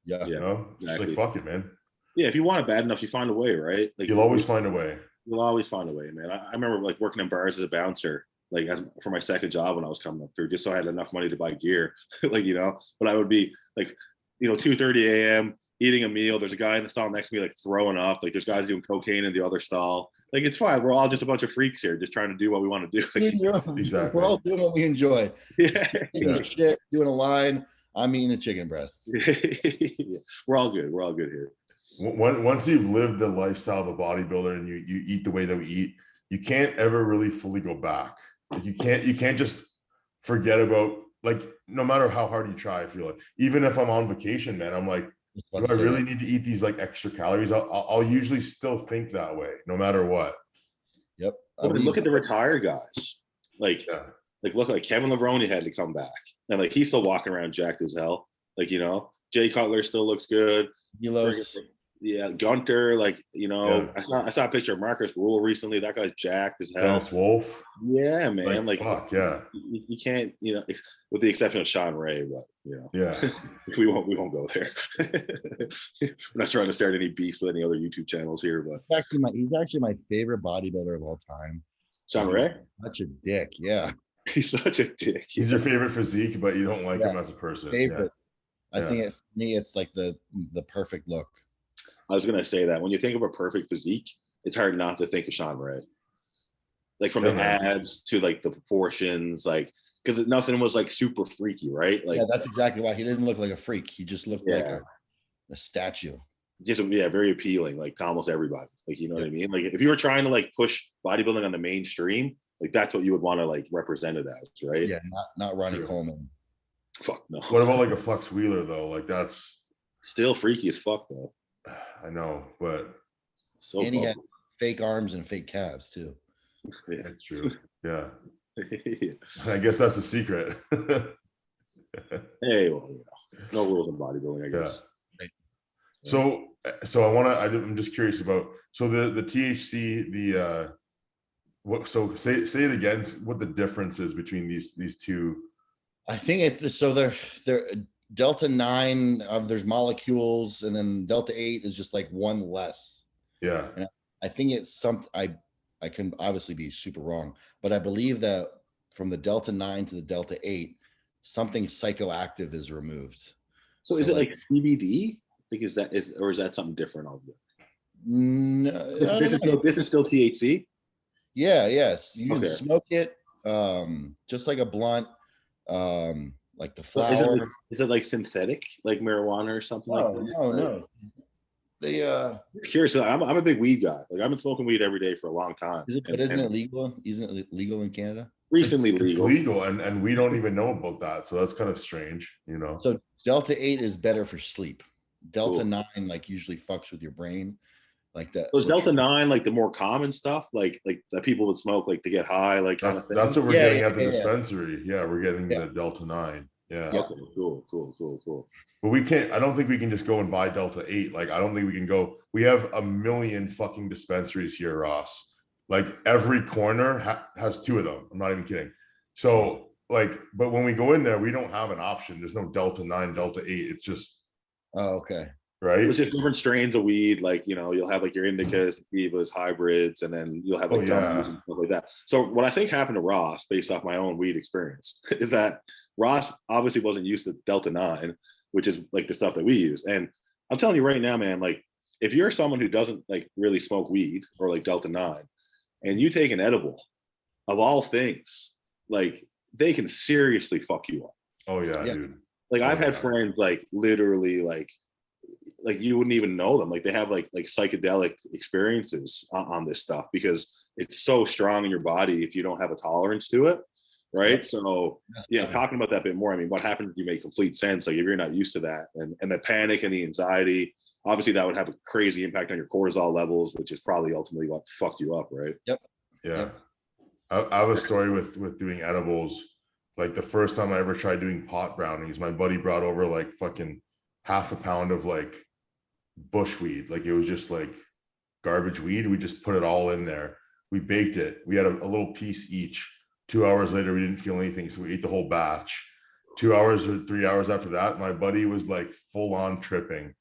Yeah, you know, exactly. Just like fuck it, man. Yeah, if you want it bad enough, you find a way, right? Like you'll always find a way. You'll always find a way, man. I remember like working in bars as a bouncer, like for my second job when I was coming up through, just so I had enough money to buy gear, like, you know. But I would be like, you know, 2:30 a.m. eating a meal. There's a guy in the stall next to me like throwing up. Like there's guys doing cocaine in the other stall. Like it's fine. We're all just a bunch of freaks here, just trying to do what we want to do. Exactly. We're all doing what we enjoy. Yeah. Taking a shit, doing a line. I'm eating a chicken breast. Yeah. We're all good. We're all good here. Once you've lived the lifestyle of a bodybuilder and you eat the way that we eat, you can't ever really fully go back. Like you can't just forget about, like, no matter how hard you try, I feel like, even if I'm on vacation, man, I'm like, do I really need to eat these like extra calories? I'll usually still think that way, no matter what. Yep. Look at the retired guys. Like look, like Kevin Levrone had to come back, and like he's still walking around jacked as hell. Like, you know, Jay Cutler still looks good. Yeah, Gunter, like, you know, I saw a picture of Marcus Rule recently. That guy's jacked as hell. Dennis Wolf. Yeah, man. Like fuck, yeah. You can't, you know, with the exception of Sean Ray, but you know, yeah, we won't go there. We're not trying to start any beef with any other YouTube channels here, but he's actually my favorite bodybuilder of all time. Sean Ray? Such a dick, yeah. He's such a dick. He's your favorite physique, but you don't like him as a person. Favorite. I think for me, it's like the perfect look. I was gonna say that when you think of a perfect physique, it's hard not to think of Sean Ray. Like from the abs to like the proportions, like because nothing was like super freaky, right? Like that's exactly why he didn't look like a freak. He just looked like a statue. Just very appealing, like to almost everybody. Like, you know what I mean? Like if you were trying to like push bodybuilding on the mainstream, like that's what you would want to like represent it as, right? Yeah, not Ronnie Coleman. Fuck no. What about like a Flex Wheeler though? Like that's still freaky as fuck though. I know, but so and he had fake arms and fake calves too. Yeah, that's true. Yeah. I guess that's the secret. Hey, well, you know, no rules in bodybuilding, I guess. Yeah. So I'm just curious about, so the THC, what, so say it again, what the difference is between these two. I think it's, so they're Delta 9 there's molecules, and then Delta 8 is just like one less. Yeah. And I think it's something, I can obviously be super wrong, but I believe that from the Delta 9 to the Delta 8, something psychoactive is removed. So is it like CBD? Like is that something different altogether? No, this is still THC. Yeah, yes. You can smoke it, just like a blunt, like the flower. Is it like synthetic, like marijuana or something like that? No. They curious. I'm a big weed guy. Like I've been smoking weed every day for a long time. Isn't it legal? Isn't it legal in Canada? Recently it's legal, and we don't even know about that. So that's kind of strange, you know. So Delta 8 is better for sleep. Delta 9 like usually fucks with your brain. Like that. So Delta 9, like the more common stuff, like that people would smoke like to get high, like kind of thing. That's what we're getting at the dispensary. Yeah, we're getting the Delta 9. Yeah. Okay, cool. But we can't, I don't think we can just go and buy Delta 8. Like, I don't think we can go. We have a million fucking dispensaries here, Ross. Like every corner has two of them. I'm not even kidding. So like, but when we go in there, we don't have an option. There's no Delta 9, Delta 8. It's just. Oh, okay. Right. It's just different strains of weed. Like, you know, you'll have like your indicas, sativas, hybrids, and then you'll have like gummies and stuff like that. So what I think happened to Ross, based off my own weed experience, is that Ross obviously wasn't used to Delta 9, which is like the stuff that we use. And I'm telling you right now, man, like if you're someone who doesn't like really smoke weed or like Delta 9, and you take an edible, of all things, like they can seriously fuck you up. Oh yeah. Dude. Like I've had friends like literally like you wouldn't even know them. Like they have like psychedelic experiences on this stuff because it's so strong in your body if you don't have a tolerance to it. Right. So talking about that a bit more. I mean, what happens if you make complete sense? Like if you're not used to that and the panic and the anxiety, obviously that would have a crazy impact on your cortisol levels, which is probably ultimately what fucked you up. Right. Yep. Yeah. I have a story with doing edibles. Like the first time I ever tried doing pot brownies, my buddy brought over like fucking half a pound of like bushweed. Like it was just like garbage weed. We just put it all in there. We baked it. We had a little piece each. 2 hours later, we didn't feel anything. So we ate the whole batch. 2 hours or 3 hours after that, my buddy was like full on tripping.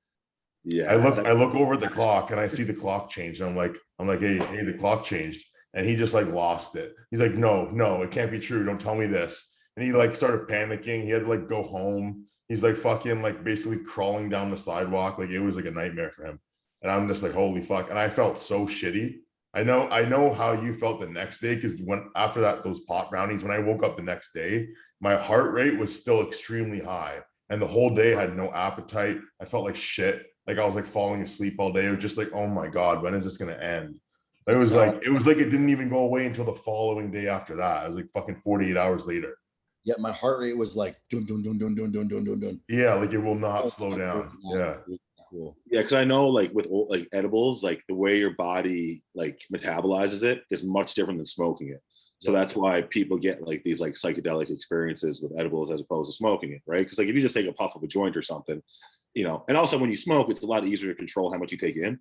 Yeah. I look over at the clock and I see the clock change. And I'm like, hey, the clock changed. And he just like lost it. He's like, no, it can't be true. Don't tell me this. And he like started panicking. He had to like go home. He's like fucking like basically crawling down the sidewalk. Like it was like a nightmare for him. And I'm just like, holy fuck. And I felt so shitty. I know how you felt the next day, because when after that, those pot brownies, when I woke up the next day, my heart rate was still extremely high. And the whole day I had no appetite. I felt like shit. Like I was like falling asleep all day. It was just like, oh my God, when is this gonna end? It was like it didn't even go away until the following day after that. It was like fucking 48 hours later. Yeah, my heart rate was like dun dun dun dun dun dun dun dun dun. Yeah, like it will not slow down. Yeah. Cool. Yeah, because I know like with like edibles, like the way your body like metabolizes it is much different than smoking it. So that's why people get like these like psychedelic experiences with edibles as opposed to smoking it, right? Because like if you just take a puff of a joint or something, you know, and also when you smoke, it's a lot easier to control how much you take in.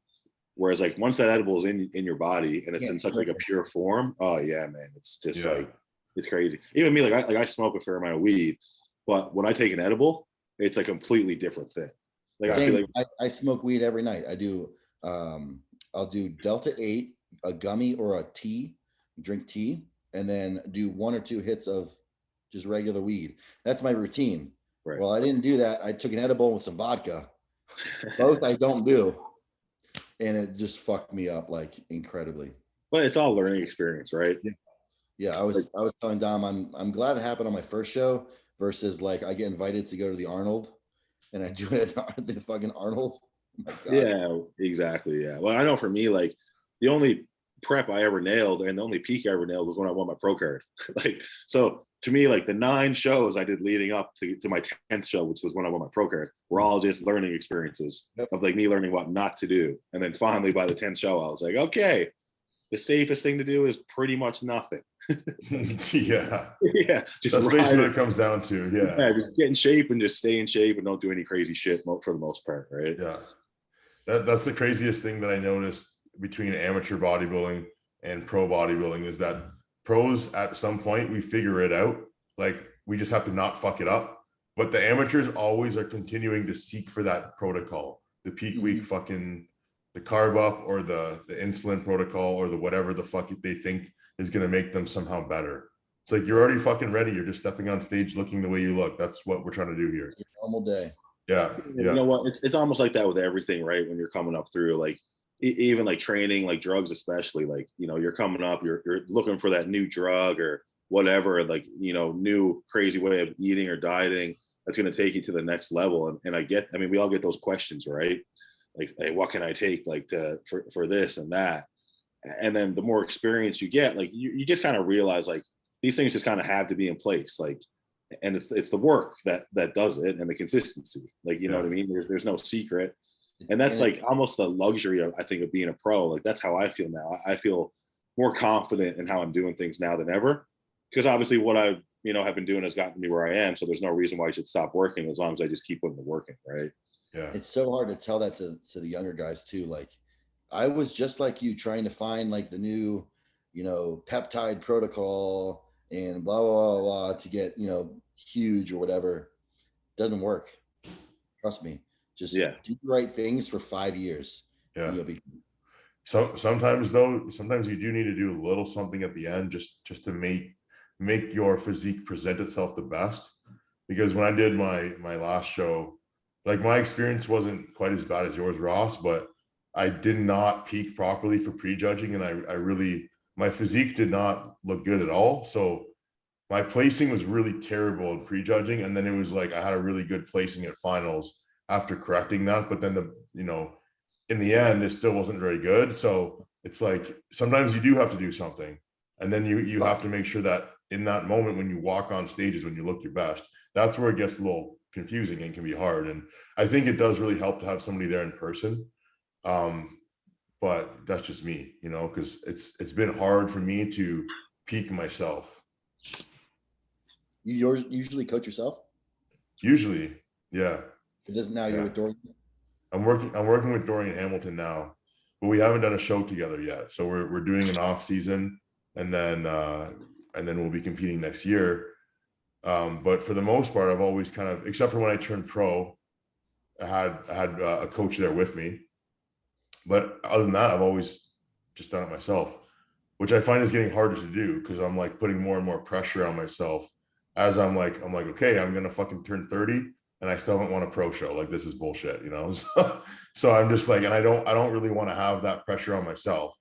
Whereas like once that edible is in your body and it's in such like a pure form, oh yeah, man, it's just like it's crazy. Even me, like I smoke a fair amount of weed, but when I take an edible, it's a completely different thing. Like I feel like I smoke weed every night. I do I'll do Delta 8, a gummy or a tea, drink tea, and then do 1 or 2 hits of just regular weed. That's my routine. Right. Well, I didn't do that. I took an edible with some vodka. Both I don't do. And it just fucked me up like incredibly. But it's all learning experience, right? Yeah. I was telling Dom, I'm glad it happened on my first show versus like I get invited to go to the Arnold and I do it at the fucking Arnold. Oh yeah, exactly. Yeah. Well, I know for me, like the only prep I ever nailed and the only peak I ever nailed was when I won my pro card. Like, so to me, like the 9 shows I did leading up to my 10th show, which was when I won my pro card, were all just learning experiences of like me learning what not to do. And then finally by the 10th show, I was like, okay, the safest thing to do is pretty much nothing. Yeah. Just that's basically what it comes down to. Yeah, just get in shape and just stay in shape and don't do any crazy shit for the most part, right? Yeah. That's the craziest thing that I noticed between amateur bodybuilding and pro bodybuilding is that pros at some point we figure it out. Like we just have to not fuck it up. But the amateurs always are continuing to seek for that protocol, the peak week fucking the carb up or the insulin protocol or the whatever the fuck they think is going to make them somehow better. It's like you're already fucking ready. You're just stepping on stage looking the way you look. That's what we're trying to do here. Normal day. Yeah. You know what? It's almost like that with everything, right? When you're coming up through like even like training, like drugs, especially like, you know, you're coming up, you're looking for that new drug or whatever, like, you know, new crazy way of eating or dieting that's going to take you to the next level. And I mean, we all get those questions, right? Like, hey, what can I take like for this and that? And then the more experience you get, like you just kind of realize like these things just kind of have to be in place. Like, and it's the work that does it and the consistency. Like, you know what I mean? There's no secret. And that's like almost the luxury of, I think, of being a pro. Like that's how I feel now. I feel more confident in how I'm doing things now than ever. Because obviously what I, you know, have been doing has gotten me where I am. So there's no reason why I should stop working as long as I just keep putting the work in, right? Yeah. It's so hard to tell that to the younger guys too. Like I was just like you trying to find like the new, you know, peptide protocol and blah, blah, blah, blah to get, you know, huge or whatever. Doesn't work. Trust me. Just do the right things for 5 years. Yeah. And you'll be. So sometimes you do need to do a little something at the end just to make your physique present itself the best. Because when I did my last show, like my experience wasn't quite as bad as yours, Ross, but I did not peak properly for prejudging, and I really my physique did not look good at all. So my placing was really terrible in prejudging, and then it was like I had a really good placing at finals after correcting that, but then in the end it still wasn't very good. So it's like sometimes you do have to do something, and then you have to make sure that in that moment when you walk on stages when you look your best, that's where it gets a little confusing and can be hard. And I think it does really help to have somebody there in person. But that's just me, you know, because it's been hard for me to peak myself. You usually coach yourself? Usually, yeah. It doesn't now. You're with Dorian. I'm working with Dorian Hamilton now, but we haven't done a show together yet. So we're doing an off season, and then we'll be competing next year. But for the most part, I've always kind of, except for when I turned pro, I had a coach there with me. But other than that, I've always just done it myself, which I find is getting harder to do because I'm like putting more and more pressure on myself as I'm like, okay, I'm going to fucking turn 30 and I still haven't won a pro show. Like, this is bullshit, you know? So I'm just like, and I don't really want to have that pressure on myself.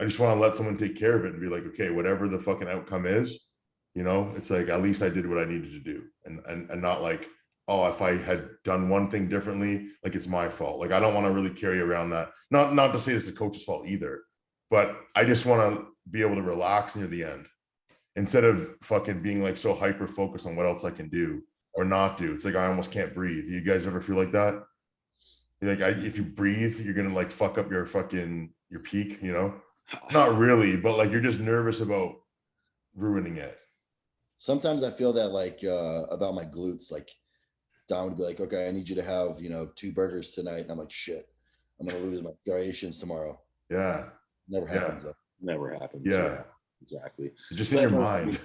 I just want to let someone take care of it and be like, okay, whatever the fucking outcome is, you know, it's like, at least I did what I needed to do. And not like, oh, if I had done one thing differently, like it's my fault. Like, I don't want to really carry around that. Not to say it's the coach's fault either, but I just want to be able to relax near the end instead of fucking being like so hyper focused on what else I can do or not do. It's like, I almost can't breathe. You guys ever feel like that? Like, if you breathe, you're going to like fuck up your peak, you know? Not really, but like, you're just nervous about ruining it. Sometimes I feel that like about my glutes, like Don would be like, okay, I need you to have, 2 burgers tonight. And I'm like, shit, I'm going to lose my striations tomorrow. Yeah. Never happens though. Never happens. Yeah. Exactly. Just in your mind.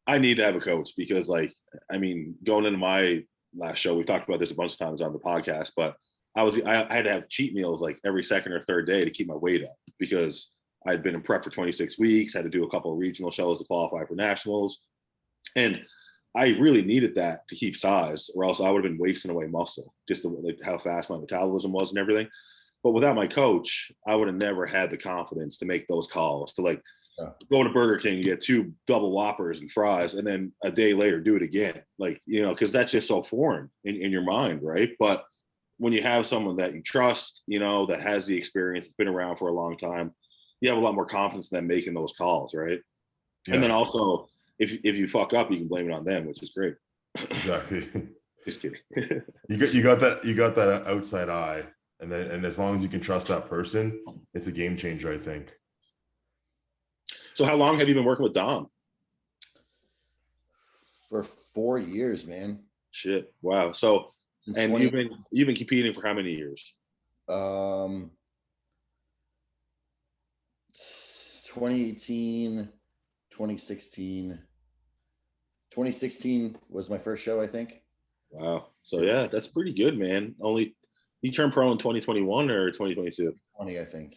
I need to have a coach because, like, I mean, going into my last show, we talked about this a bunch of times on the podcast, but I had to have cheat meals like every second or third day to keep my weight up because I'd been in prep for 26 weeks, had to do a couple of regional shows to qualify for nationals. And I really needed that to keep size, or else I would have been wasting away muscle, just like how fast my metabolism was and everything. But without my coach, I would have never had the confidence to make those calls, to like go to Burger King, get 2 double Whoppers and fries, and then a day later do it again. Like, because that's just so foreign in your mind, right? But when you have someone that you trust, that has the experience, it's been around for a long time, you have a lot more confidence in them making those calls, right? Yeah. And then also, if you fuck up, you can blame it on them, which is great. Exactly. Just kidding. you got that outside eye, and as long as you can trust that person, it's a game changer, I think. So how long have you been working with Dom? For 4 years, man. Shit. Wow. So since you've been competing for how many years? 2018, 2016. 2016 was my first show, I think. Wow. So yeah, that's pretty good, man. You turned pro in 2021 or 2022? 20, I think.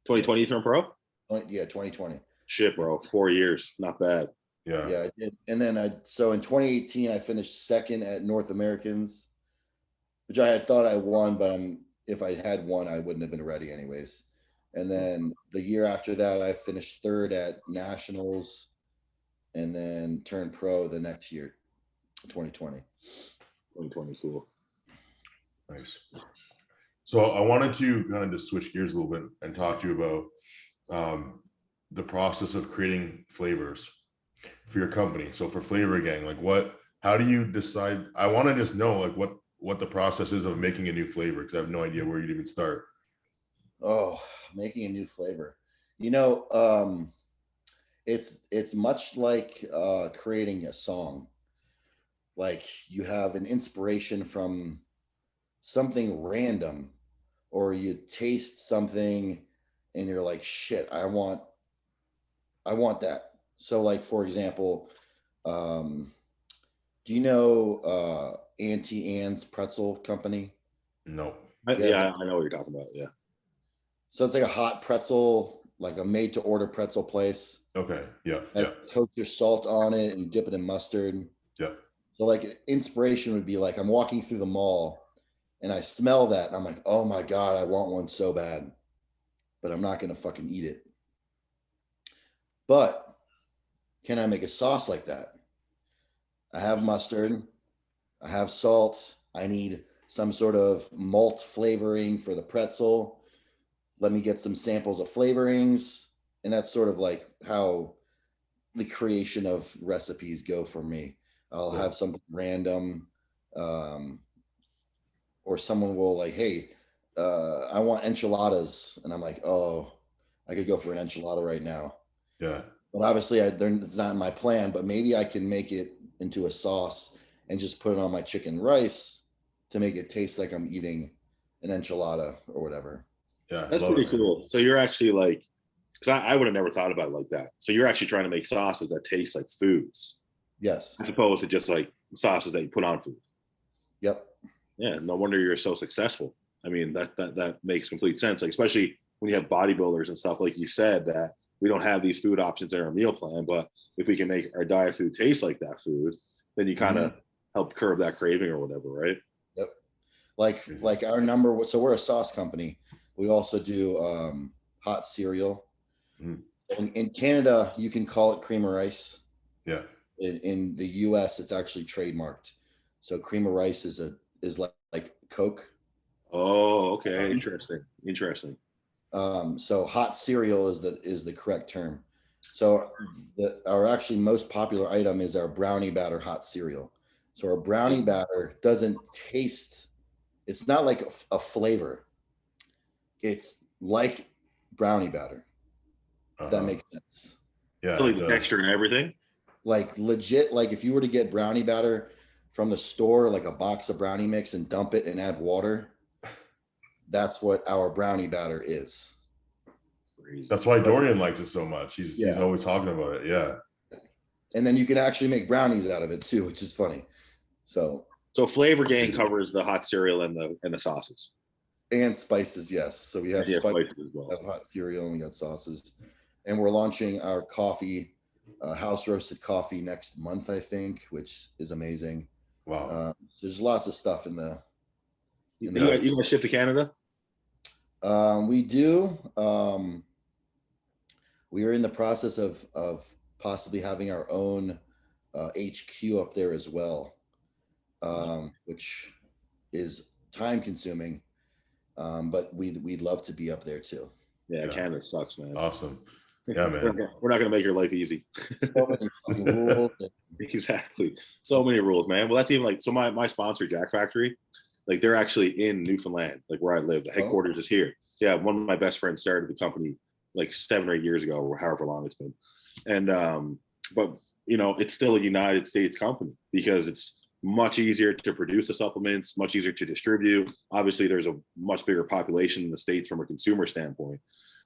2020 you turned pro? Yeah, 2020. Shit, bro. 4 years. Not bad. Yeah, I did. And then so in 2018, I finished second at North Americans, which I had thought I won, but if I had won, I wouldn't have been ready anyways. And then the year after that, I finished third at nationals, and then turned pro the next year, 2020. 2020, cool. Nice. So I wanted to kind of just switch gears a little bit and talk to you about the process of creating flavors for your company. So for Flavour Gang, like how do you decide? I want to just know like what the process is of making a new flavor, because I have no idea where you'd even start. Oh, making a new flavor. It's much like creating a song. Like, you have an inspiration from something random, or you taste something and you're like, shit, I want that. So like, for example, do you know Auntie Anne's pretzel company? No. Yeah, I know what you're talking about. Yeah. So it's like a hot pretzel, like a made to order pretzel place. Okay. Yeah. Coat your salt on it and you dip it in mustard. Yeah. So like, inspiration would be like, I'm walking through the mall and I smell that and I'm like, oh my God, I want one so bad, but I'm not going to fucking eat it. But can I make a sauce like that? I have mustard, I have salt, I need some sort of malt flavoring for the pretzel. Let me get some samples of flavorings. And that's sort of like how the creation of recipes go for me. I'll have something random, or someone will like, hey, I want enchiladas. And I'm like, oh, I could go for an enchilada right now. Yeah. But obviously it's not in my plan, but maybe I can make it into a sauce and just put it on my chicken rice to make it taste like I'm eating an enchilada or whatever. Yeah. That's pretty cool. So you're actually like, because I would have never thought about it like that. So you're actually trying to make sauces that taste like foods. Yes. As opposed to just like sauces that you put on food. Yep. Yeah. No wonder you're so successful. I mean, that makes complete sense. Like, especially when you have bodybuilders and stuff, like you said, that we don't have these food options in our meal plan, but if we can make our diet food taste like that food, then you kind of help curb that craving or whatever, right? Yep. Like our number, so we're a sauce company. We also do hot cereal. In Canada, you can call it cream of rice. Yeah. In the US, it's actually trademarked. So cream of rice is like Coke. Oh, okay. Interesting. So hot cereal is the correct term. So our actually most popular item is our brownie batter hot cereal. So our brownie batter doesn't taste, it's not like a flavor. It's like brownie batter. If that makes sense. Yeah. Like the texture and everything. Like legit, like if you were to get brownie batter from the store, like a box of brownie mix and dump it and add water, that's what our brownie batter is. That's why Dorian likes it so much. He's always talking about it. Yeah. And then you can actually make brownies out of it too, which is funny. So Flavour Gang covers the hot cereal and the sauces. And spices, yes. So we have spices as well. We have hot cereal and we got sauces. And we're launching our coffee, house roasted coffee next month, I think, which is amazing. Wow. So there's lots of stuff in the. You gonna ship to Canada? We do. We are in the process of possibly having our own HQ up there as well, which is time consuming. But we'd love to be up there too. Yeah, Canada sucks, man. Awesome. Yeah, man. We're not gonna make your life easy. So many rules. Exactly. So many rules, man. Well, that's even like, so my sponsor, Jack Factory, like they're actually in Newfoundland, like where I live. The headquarters is here. Yeah, one of my best friends started the company like 7 or 8 years ago, or however long it's been. And but it's still a United States company because it's much easier to produce the supplements, much easier to distribute. Obviously, there's a much bigger population in the States from a consumer standpoint,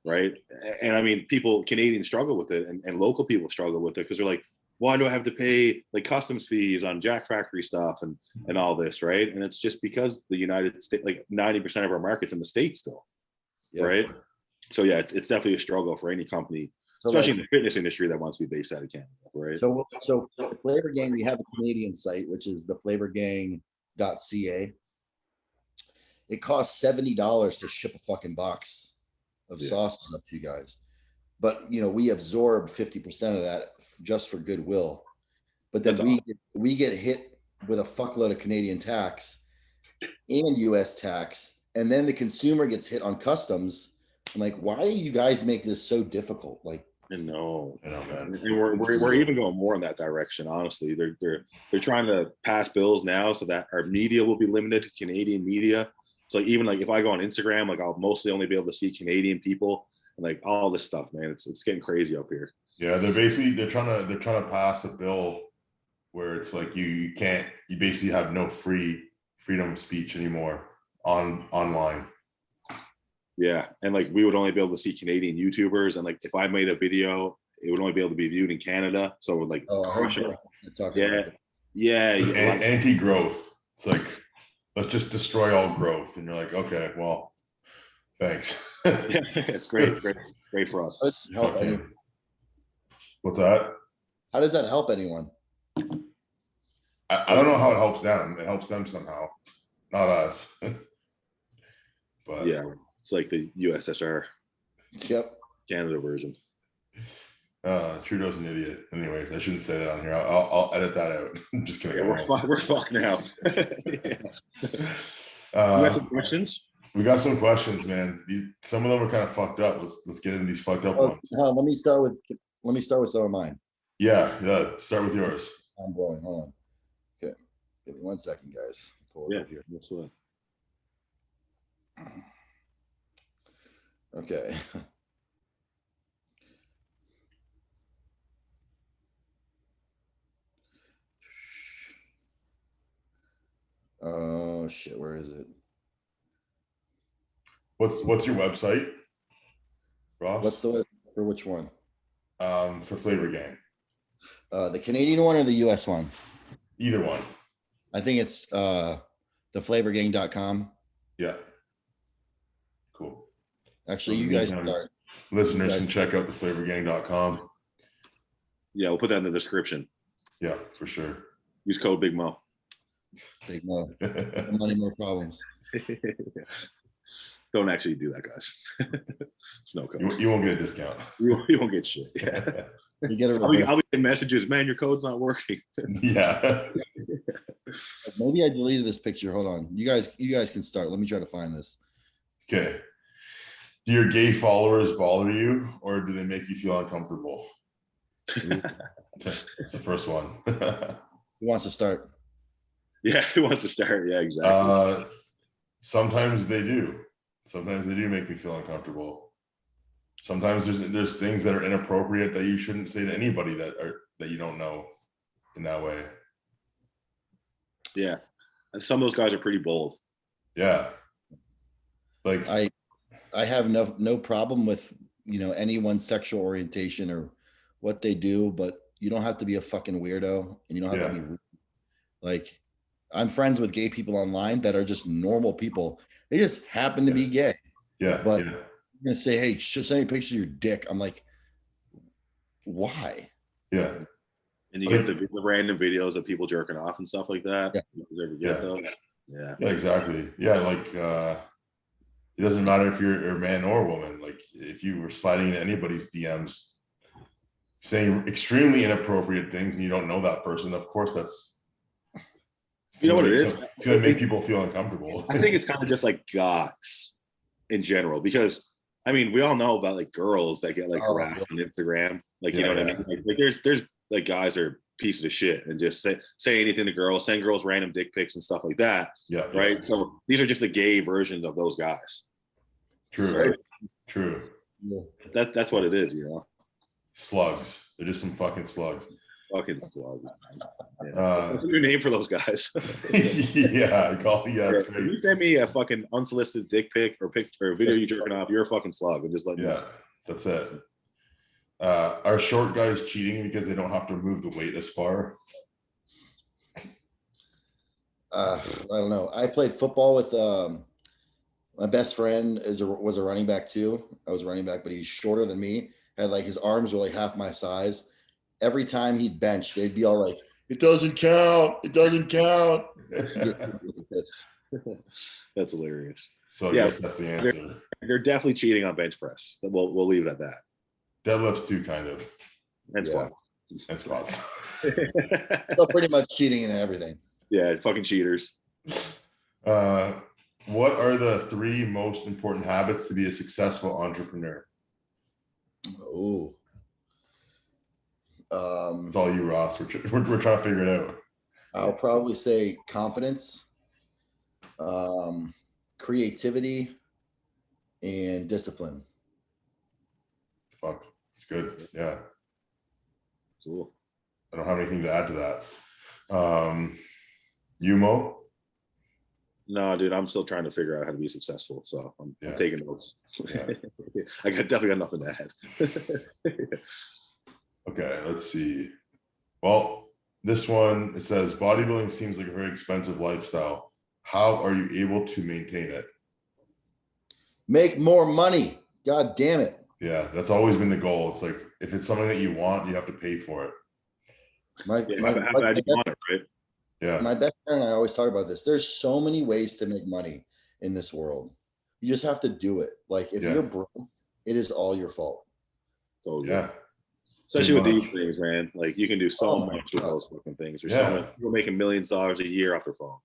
right? And I mean, Canadians struggle with it, and local people struggle with it because they're like, why do I have to pay like customs fees on Jack Factory stuff and all this, right? And it's just because the United States, like 90% of our market's in the States still, right? So yeah, it's definitely a struggle for any company, especially in the fitness industry that wants to be based out of Canada, right? So Flavour Gang, we have a Canadian site, which is the flavorgang.ca. It costs $70 to ship a fucking box of sauces up to you guys. But we absorb 50% of that just for goodwill. But then we get hit with a fuckload of Canadian tax and US tax, and then the consumer gets hit on customs. I'm like, why do you guys make this so difficult? Like, I know, man. And we're even going more in that direction. Honestly, they're trying to pass bills now so that our media will be limited to Canadian media. So even like if I go on Instagram, like I'll mostly only be able to see Canadian people and like all this stuff, man. It's getting crazy up here. Yeah, they're trying to pass a bill where it's like you basically have no freedom of speech anymore online. Yeah, and like we would only be able to see Canadian YouTubers, and like if I made a video, it would only be able to be viewed in Canada. So it would like anti-growth. It's like, let's just destroy all growth, and you're like, okay, well, thanks. It's great for us. What's that? How does that help anyone? I don't know how it helps them. It helps them somehow, not us. But yeah. It's like the USSR. Yep. Canada version. Trudeau's an idiot. Anyways, I shouldn't say that on here. I'll edit that out. Just kidding. Yeah, we're fucked now. You got some questions? We got some questions, man. Some of them are kind of fucked up. Let's get into these fucked up ones. Let me start with some of mine. Yeah. Start with yours. I'm blowing. Hold on. Okay. Give me 1 second, guys. Pull it up here. Absolutely. Okay. Oh shit, where is it? What's your website, Ross? For which one? For Flavour Gang. The Canadian one or the US one? Either one. I think it's theflavorgang.com. Yeah. Cool. Actually, you guys start. Listeners can check out theflavorgang.com. Yeah, we'll put that in the description. Yeah, for sure. Use code Big Mo. Take more money, more problems. Don't actually do that, guys. No code. You won't get a discount. You won't get shit. Yeah. You get a I'll be getting messages, man, your code's not working. Yeah. Maybe I deleted this picture. Hold on. You guys can start. Let me try to find this. Okay. Do your gay followers bother you, or do they make you feel uncomfortable? That's the first one. Who wants to start? Yeah, who wants to start? Yeah, exactly. Sometimes they do. Sometimes they do make me feel uncomfortable. Sometimes there's things that are inappropriate that you shouldn't say to anybody that you don't know in that way. Yeah. And some of those guys are pretty bold. Yeah. Like I have no problem with, anyone's sexual orientation or what they do, but you don't have to be a fucking weirdo, and you don't have to be rude. Like, I'm friends with gay people online that are just normal people. They just happen to be gay. Yeah. But you're gonna say, hey, just send me a picture of your dick. I'm like, why? Yeah. And you get the random videos of people jerking off and stuff like that. Yeah. You ever get those? Yeah. Yeah, exactly. Yeah, like it doesn't matter if you're a man or a woman. Like, if you were sliding into anybody's DMs saying extremely inappropriate things and you don't know that person, of course that's what it is? It's gonna make people feel uncomfortable. I think it's kind of just like guys in general, because I mean, we all know about like girls that get like harassed on Instagram. Like, you know what I mean? Like there's like guys are pieces of shit and just say anything to girls, send girls random dick pics and stuff like that. Yeah. Right. Yeah. So these are just the gay versions of those guys. True. So, True. That's what it is, Slugs. They're just some fucking slugs. Fucking slugs. Yeah. What's your name for those guys? Yeah, I call if you send me a fucking unsolicited dick pic or a video you jerking off, you're a fucking slug, and just let me know. That's it. Are short guys cheating because they don't have to move the weight as far? I don't know. I played football with my best friend was a running back too. I was a running back, but he's shorter than me. Had like his arms were like half my size. Every time he'd bench, they'd be all like, "It doesn't count. It doesn't count." That's hilarious. So I guess that's the answer. They're definitely cheating on bench press. We'll leave it at that. Deadlifts too, kind of. And squats. And squats. So pretty much cheating in everything. Yeah, fucking cheaters. What are the 3 most important habits to be a successful entrepreneur? Oh. It's all you, Ross. We're trying to figure it out. I'll probably say confidence, creativity, and discipline. Fuck. It's good. Yeah. Cool. I don't have anything to add to that. You, Mo? No, dude, I'm still trying to figure out how to be successful. So I'm taking notes. Yeah. I definitely got nothing to add. Okay, let's see. Well, this one, it says, bodybuilding seems like a very expensive lifestyle. How are you able to maintain it? Make more money. God damn it. Yeah, that's always been the goal. It's like, if it's something that you want, you have to pay for it. My best friend and I always talk about this. There's so many ways to make money in this world. You just have to do it. Like, if you're broke, it is all your fault. So yeah. Especially with these things, man. Like, you can do so much with those fucking things. There's so many people making millions of dollars a year off their phone.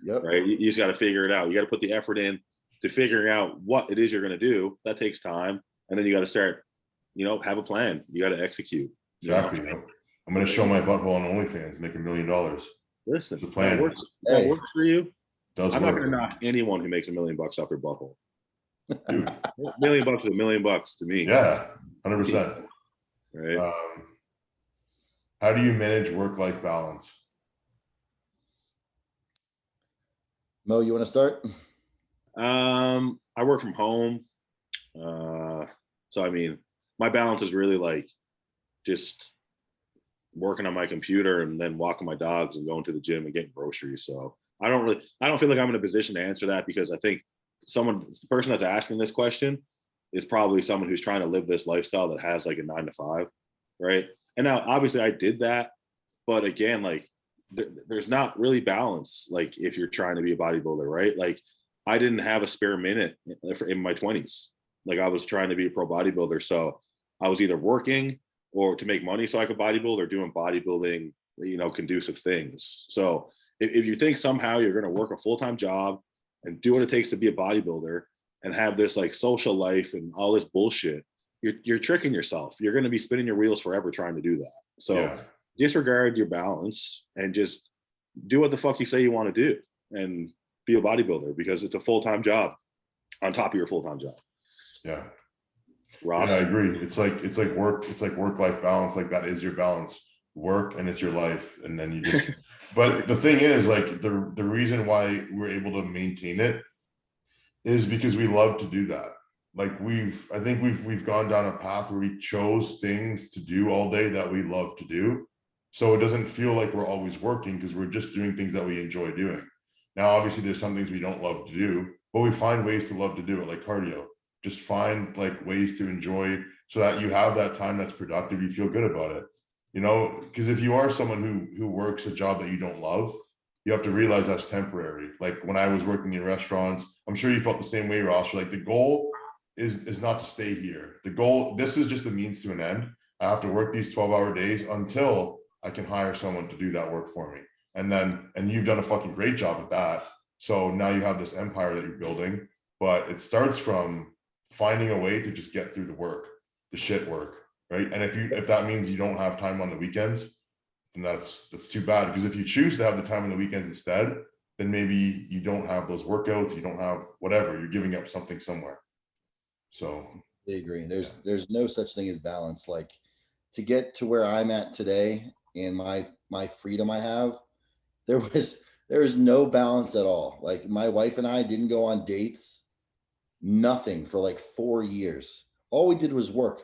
Yep. Right. You just got to figure it out. You got to put the effort in to figuring out what it is you're going to do. That takes time. And then you got to start, have a plan. You got to execute. Exactly. I'm going to show my butthole on OnlyFans, make $1 million. Listen, the plan. That works for you. I'm not going to knock anyone who makes $1 million off their butthole. Dude, $1 million is $1 million to me. Yeah, 100%. Right. How do you manage work-life balance? Mo, you want to start? I work from home. So, I mean, my balance is really like just working on my computer and then walking my dogs and going to the gym and getting groceries. So I don't feel like I'm in a position to answer that, because I think the person that's asking this question is probably someone who's trying to live this lifestyle that has like a 9 to 5. Right. And now obviously I did that, but again, like, there's not really balance. Like if you're trying to be a bodybuilder, right? Like I didn't have a spare minute in my 20s. Like I was trying to be a pro bodybuilder. So I was either working or to make money so I could bodybuild, or doing bodybuilding, conducive things. So if you think somehow you're going to work a full-time job and do what it takes to be a bodybuilder and have this like social life and all this bullshit, you're tricking yourself. You're going to be spinning your wheels forever trying to do that. So disregard your balance and just do what the fuck you say you want to do and be a bodybuilder, because it's a full-time job on top of your full-time job. Yeah. Rob? Yeah, I agree. It's like work-life balance. Like that is your balance, work, and it's your life. And then you just, but the thing is, like the reason why we're able to maintain it is because we love to do that. Like I think we've gone down a path where we chose things to do all day that we love to do. So it doesn't feel like we're always working, because we're just doing things that we enjoy doing. Now, obviously there's some things we don't love to do, but we find ways to love to do it, like cardio. Just find like ways to enjoy so that you have that time that's productive. You feel good about it, because if you are someone who works a job that you don't love, you have to realize that's temporary. Like when I was working in restaurants, I'm sure you felt the same way, Ross. Like the goal is not to stay here. The goal, this is just a means to an end. I have to work these 12-hour days until I can hire someone to do that work for me. And you've done a fucking great job at that. So now you have this empire that you're building, but it starts from finding a way to just get through the work, the shit work, right? And if that means you don't have time on the weekends, then that's too bad. Because if you choose to have the time on the weekends instead, then maybe you don't have those workouts, you don't have whatever, you're giving up something somewhere. So I agree. There's no such thing as balance. Like to get to where I'm at today and my freedom I have, there is no balance at all. Like my wife and I didn't go on dates, nothing for like 4 years. All we did was work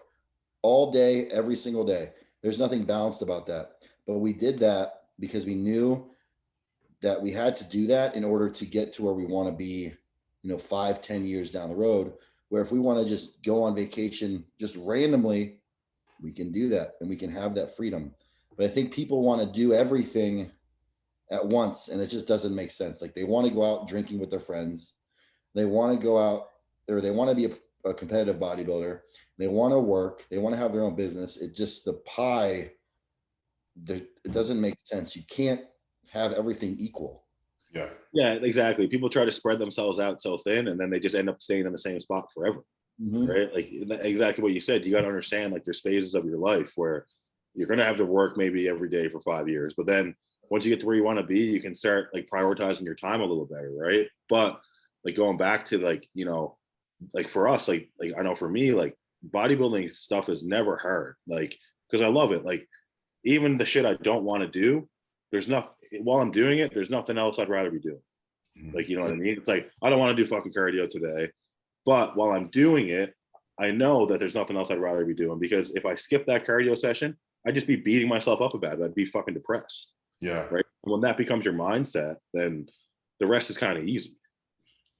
all day, every single day. There's nothing balanced about that. But we did that because we knew that we had to do that in order to get to where we want to be, 5-10 years down the road, where if we want to just go on vacation just randomly, we can do that and we can have that freedom. But I think people want to do everything at once, and it just doesn't make sense. Like they want to go out drinking with their friends. They want to go out, or they want to be a competitive bodybuilder. They want to work. They want to have their own business. It just, the pie, it doesn't make sense. You can't have everything equal. Yeah, exactly. People try to spread themselves out so thin, and then they just end up staying in the same spot forever. Right? Like exactly what you said. You got to understand, like there's phases of your life where you're going to have to work maybe every day for 5 years, but then once you get to where you want to be, you can start like prioritizing your time a little better, right? But like going back to like, like for us, like I know for me, like bodybuilding stuff is never hard, like because I love it. Like even the shit I don't want to do, there's nothing, while I'm doing it, there's nothing else I'd rather be doing. Like, you know what I mean? It's like, I don't want to do fucking cardio today, but while I'm doing it, I know that there's nothing else I'd rather be doing, because if I skip that cardio session, I'd just be beating myself up about it. I'd be fucking depressed. Yeah. Right. When that becomes your mindset, then the rest is kind of easy.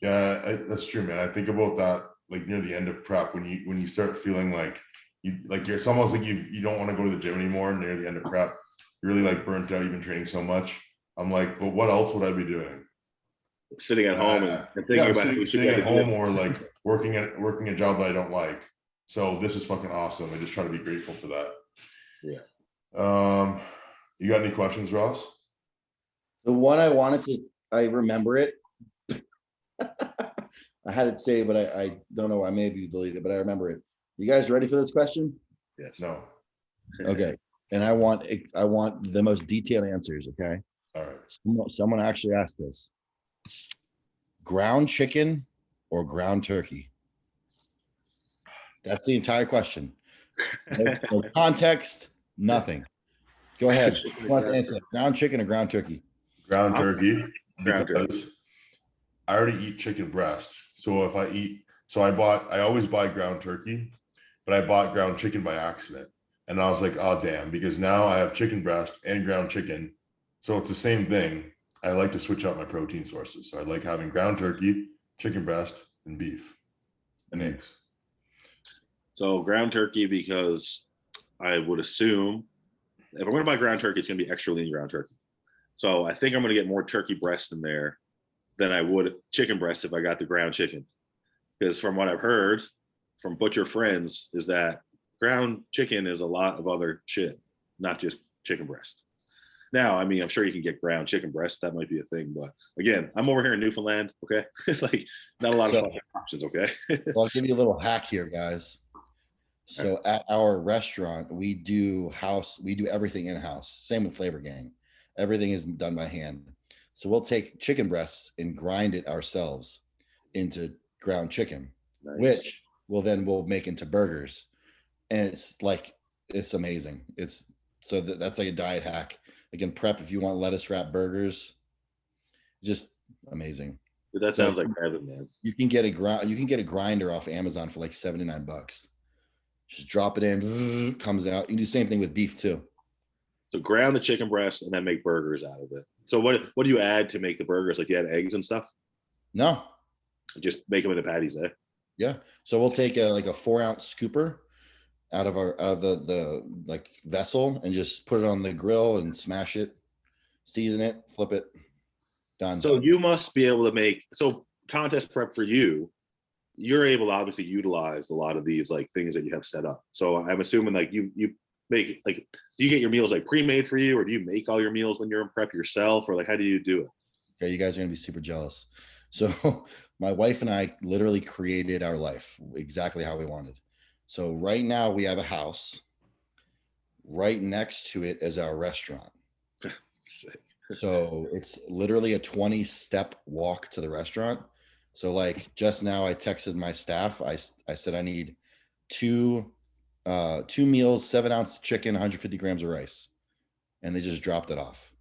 Yeah, that's true, man. I think about that like near the end of prep, when you start feeling like it's almost like you don't want to go to the gym anymore near the end of prep. You're really like burnt out. You've been training so much. I'm like, but what else would I be doing? Sitting at home and thinking about sitting at home, or like working a job that I don't like. So this is fucking awesome. I just try to be grateful for that. Yeah. You got any questions, Ross? The one I remember it. I had it saved, but I don't know. I may be deleted, but I remember it. You guys ready for this question? Yes. No. Okay. And I want the most detailed answers. Okay. All right. Someone actually asked this: ground chicken or ground turkey? That's the entire question. No context, nothing. Go ahead. Who wants to answer that? Ground chicken or ground turkey? Ground turkey. Ground Because turkey. I already eat chicken breast. So I always buy ground turkey, but I bought ground chicken by accident. And I was like, oh damn, because now I have chicken breast and ground chicken. So it's the same thing. I like to switch out my protein sources. So I like having ground turkey, chicken breast, and beef and eggs. So ground turkey, because I would assume if I'm going to buy ground turkey, it's going to be extra lean ground turkey. So I think I'm going to get more turkey breast in there than I would chicken breast if I got the ground chicken. Because from what I've heard from butcher friends is that ground chicken is a lot of other shit, not just chicken breast. Now, I mean, I'm sure you can get ground chicken breast. That might be a thing. But again, I'm over here in Newfoundland. Okay. Like not a lot of options. Okay. Well, I'll give you a little hack here, guys. So at our restaurant, we do everything in-house. Same with Flavour Gang. Everything is done by hand. So we'll take chicken breasts and grind it ourselves into ground chicken, which we'll make into burgers. And it's amazing. That's like a diet hack. Again, prep if you want lettuce wrap burgers, just amazing. But that sounds like heaven, man. You can get a grinder off Amazon for like $79. Just drop it in, comes out. You can do the same thing with beef too. So ground the chicken breast and then make burgers out of it. So what do you add to make the burgers? Like you add eggs and stuff? No. Just make them into patties, eh? Yeah. So we'll take a 4-ounce scooper out of the like vessel and just put it on the grill and smash it, season it, flip it, done. So you must be able to make contest prep for you. You're able to obviously utilize a lot of these like things that you have set up. So I'm assuming like you make like, do you get your meals like pre-made for you, or do you make all your meals when you're in prep yourself, or like how do you do it? Okay, you guys are gonna be super jealous. So my wife and I literally created our life exactly how we wanted. So right now we have a house. Right next to it is our restaurant. So it's literally a 20-step walk to the restaurant. So like just now I texted my staff. I said I need two meals, 7-ounce chicken, 150 grams of rice. And they just dropped it off.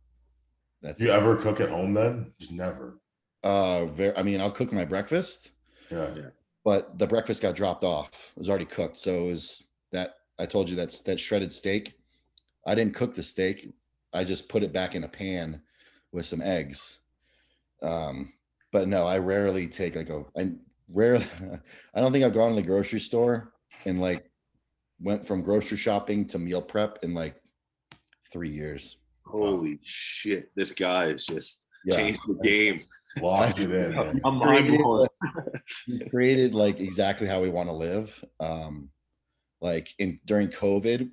Do you ever cook at home then? Just never. I'll cook my breakfast. Yeah. But the breakfast got dropped off. It was already cooked. So it was that I told you that shredded steak. I didn't cook the steak. I just put it back in a pan with some eggs. But no, I rarely take I don't think I've gone to the grocery store and like went from grocery shopping to meal prep in like 3 years. Holy shit. This guy is just changed the game. Locked it in. Man. I'm created like exactly how we want to live. During COVID,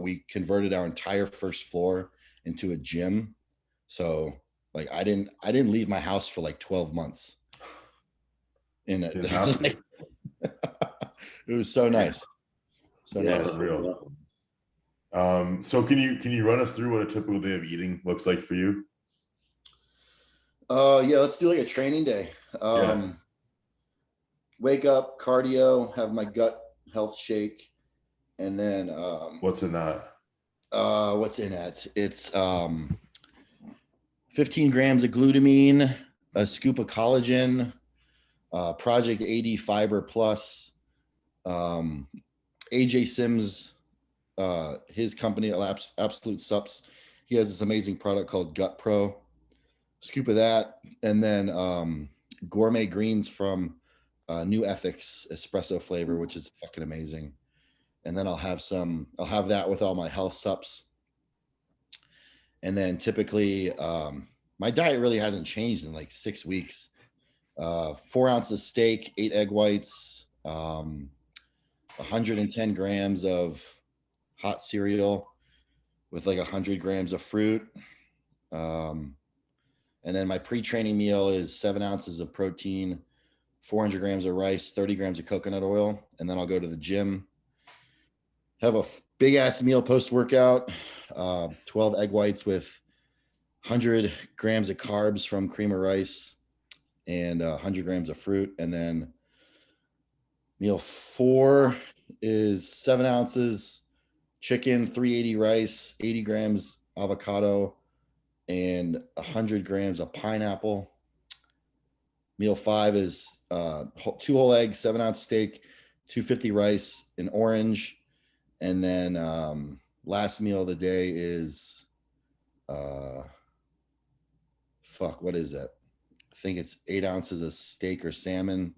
we converted our entire first floor into a gym. So like I didn't leave my house for like 12 months. It was so nice. So yeah, nice. Real. So can you run us through what a typical day of eating looks like for you? Yeah, let's do like a training day. Wake up, cardio, have my gut health shake, and then what's in that? What's in it? It's 15 grams of glutamine, a scoop of collagen, Project AD Fiber Plus, AJ Sims, his company, Absolute Sups. He has this amazing product called Gut Pro. Scoop of that, and then gourmet greens from New Ethics espresso flavor, which is fucking amazing. And then I'll have that with all my health sups. And then typically my diet really hasn't changed in like 6 weeks. 4 ounces steak, 8 egg whites, 110 grams of hot cereal with like 100 grams of fruit. And then my pre-training meal is 7 ounces of protein, 400 grams of rice, 30 grams of coconut oil. And then I'll go to the gym, have a big ass meal post-workout, 12 egg whites with 100 grams of carbs from cream of rice and 100 grams of fruit. And then meal 4 is 7 ounces chicken, 380 rice, 80 grams avocado, and 100 grams of pineapple. Meal 5 is 2 whole eggs, 7-ounce steak, 250 rice, an orange. And then last meal of the day is, what is that? I think it's 8 ounces of steak or salmon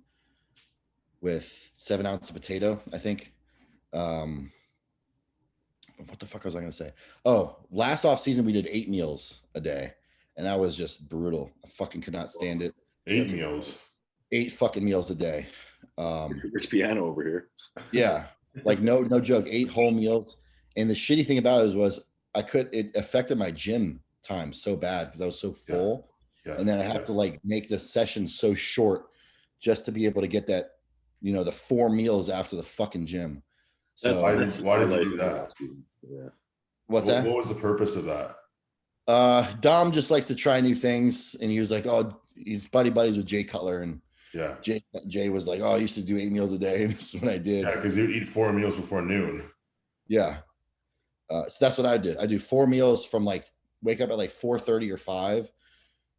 with 7 ounces of potato, I think. What the fuck was I going to say? Oh, last off season, we did 8 meals a day. and I was just brutal. I fucking could not stand it. 8 meals. 8 fucking meals a day. Rich piano over here. Yeah, like no joke, 8 whole meals. And the shitty thing about it was it affected my gym time so bad because I was so full. Yeah. And then I have to like make the session so short just to be able to get that, you know, the 4 meals after the fucking gym. So why did you do that? Yeah. What's that? What was the purpose of that? Dom just likes to try new things, and he was like, oh, he's buddies with Jay Cutler, and Yeah. Jay was like, oh, I used to do 8 meals a day. This is what I did. Yeah, because you eat 4 meals before noon. Yeah. So that's what I did. I do 4 meals from like wake up at like 4:30 or 5,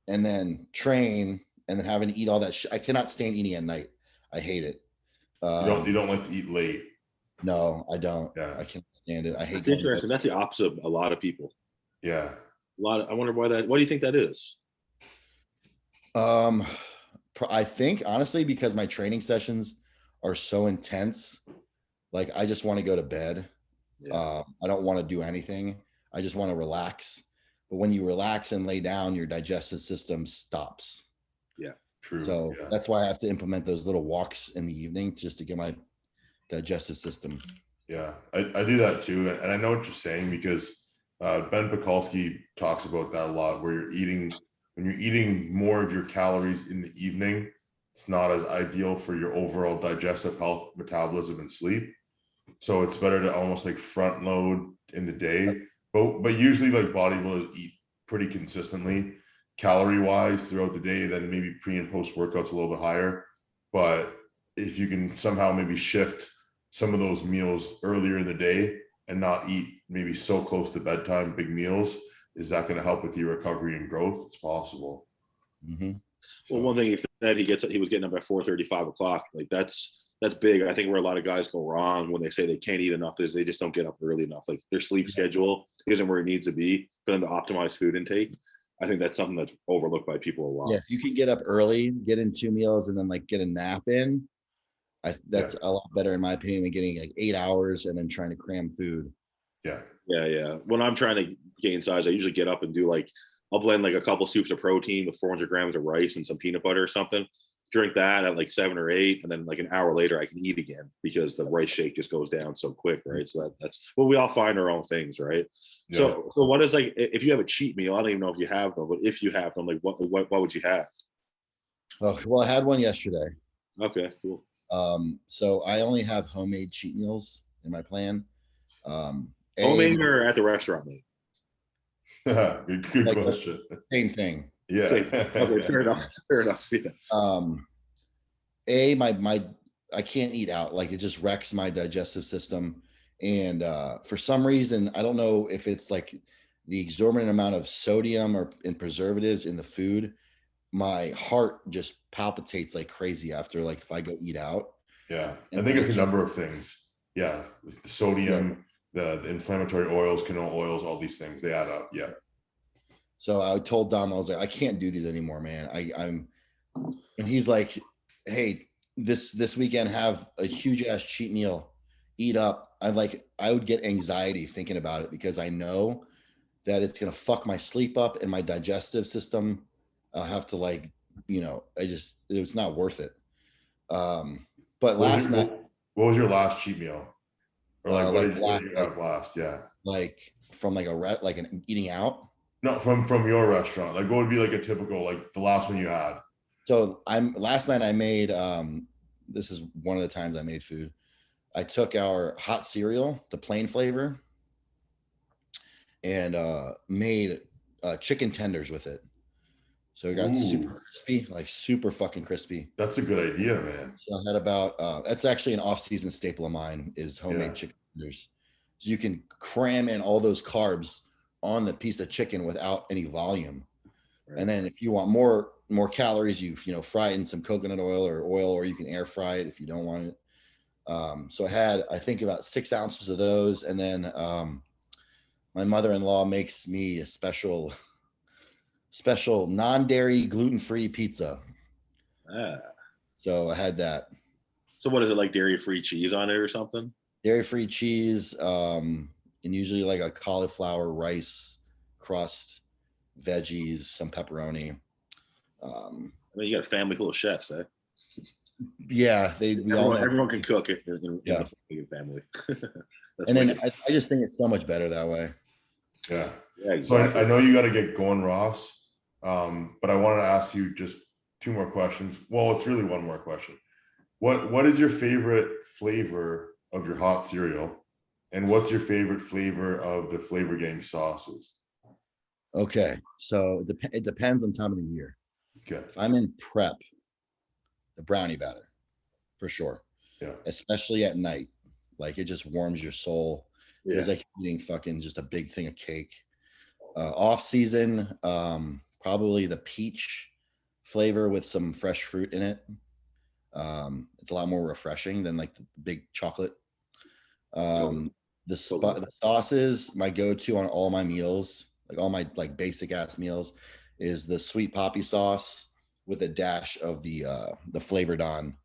and then train, and then having to eat all that shit. I cannot stand eating at night. I hate it. You don't like to eat late. No, I don't. Yeah. I can't stand it. I hate That's interesting. That's the opposite of a lot of people. Yeah. I wonder why that. What do you think that is? I think honestly because my training sessions are so intense, like I just want to go to bed. Yeah. I don't want to do anything. I just want to relax. But when you relax and lay down, your digestive system stops. Yeah, true. So that's why I have to implement those little walks in the evening just to get my digestive system. Yeah, I do that too. And I know what you're saying because Ben Pekulski talks about that a lot, where when you're eating more of your calories in the evening, it's not as ideal for your overall digestive health, metabolism, and sleep. So it's better to almost like front load in the day. But usually like bodybuilders eat pretty consistently calorie wise throughout the day, then maybe pre and post workouts a little bit higher. But if you can somehow maybe shift some of those meals earlier in the day and not eat maybe so close to bedtime, big meals, is that going to help with your recovery and growth? It's possible. Mm-hmm. Well, one thing he said, he was getting up at 4:30, 5 o'clock. Like that's big. I think where a lot of guys go wrong when they say they can't eat enough is they just don't get up early enough. Like their sleep schedule isn't where it needs to be for them to optimize food intake. I think that's something that's overlooked by people a lot. Yeah, if you can get up early, get in 2 meals, and then like get a nap in, that's a lot better in my opinion than getting like 8 hours and then trying to cram food. Yeah. When I'm trying to gain size, I usually get up and do I'll blend like a couple scoops of protein with 400 grams of rice and some peanut butter or something. Drink that at like 7 or 8, and then like an hour later I can eat again because the rice shake just goes down so quick, right? So that's well, we all find our own things, right? Yeah. So what is like if you have a cheat meal? I don't even know if you have them, but if you have them, like what would you have? Oh, well, I had one yesterday. Okay, cool. So I only have homemade cheat meals in my plan. Homemade or at the restaurant made? Good like question. Same thing. Yeah. Okay, fair enough. Yeah. I can't eat out. Like it just wrecks my digestive system. And for some reason, I don't know if it's like the exorbitant amount of sodium and preservatives in the food. My heart just palpitates like crazy after like if I go eat out. Yeah. I think it's a number of things. Yeah. The sodium, the inflammatory oils, canola oils, all these things, they add up. Yeah. So I told Dom, I was like, I can't do these anymore, man. And he's like, hey, this weekend have a huge ass cheat meal, eat up. I would get anxiety thinking about it because I know that it's going to fuck my sleep up and my digestive system. I'll have to it's not worth it. But last night, what was your last cheat meal? Or what did you have last? Yeah. Like from like an eating out. No, from your restaurant. Like what would be like a typical, like the last one you had? So last night I made, this is one of the times I made food. I took our hot cereal, the plain flavor, and made chicken tenders with it. So it got super crispy, like super fucking crispy. That's a good idea, man. So I had about, that's actually an off-season staple of mine is homemade chicken tenders. So you can cram in all those carbs on the piece of chicken without any volume. Right. And then if you want more calories, you fry it in some coconut oil, or you can air fry it if you don't want it. So I had, I think about 6 ounces of those. And then my mother-in-law makes me a special non-dairy gluten-free pizza. So I had that. So what is it, like dairy-free cheese on it or something? Dairy-free cheese, and usually like a cauliflower rice crust veggies, some pepperoni. I mean, you got a family full of chefs, eh? Yeah, everyone can cook it in Yeah. the Flanagan family. And then I just think it's so much better that way. Yeah. Yeah, exactly. So I know you got to get going, Ross. But I wanted to ask you just two more questions. Well, it's really one more question. What is your favorite flavor of your hot cereal? And what's your favorite flavor of the Flavour Gang sauces? Okay, so it depends on time of the year. Okay. If I'm in prep, the brownie batter, for sure. Yeah. Especially at night. Like it just warms your soul. Yeah. Feels like eating fucking just a big thing of cake. Off season, probably the peach flavor with some fresh fruit in it. It's a lot more refreshing than like the big chocolate. The sauces, my go-to on all my meals, like all my like basic ass meals, is the sweet poppy sauce with a dash of the flavored on,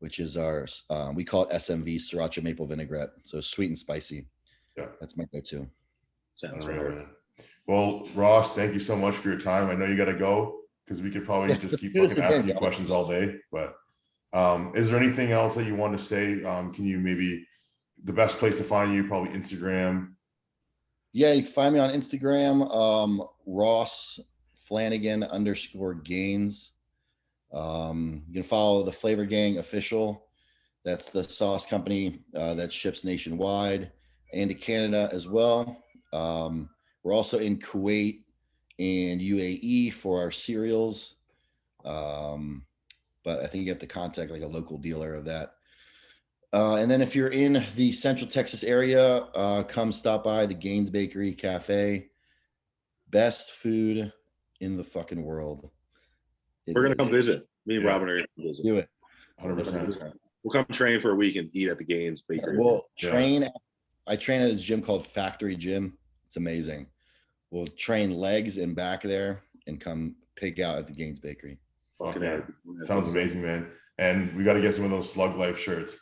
which is our we call it SMV, sriracha maple vinaigrette. So sweet and spicy. Yeah, that's my go-to. Sounds Unreal, right. man. Well, Ross, thank you so much for your time. I know you got to go because we could probably just keep fucking asking you questions all day. But is there anything else that you want to say? Can you maybe the best place to find you? Probably Instagram. Yeah, you can find me on Instagram, Ross Flanigan _gains. You can follow the Flavour Gang official. That's the sauce company that ships nationwide and to Canada as well. We're also in Kuwait and UAE for our cereals. But I think you have to contact like a local dealer of that. And then if you're in the Central Texas area, come stop by the Gaines Bakery Cafe. Best food in the fucking world. We're going to come visit. Me and Robin are going to visit. Do it. 100%. We'll come train for a week and eat at the Gaines Bakery. We'll train. I train at this gym called Factory Gym. It's amazing. We'll train legs and back there and come pig out at the Gaines Bakery. Fuck yeah. Sounds amazing, man. And we got to get some of those Slug Life shirts.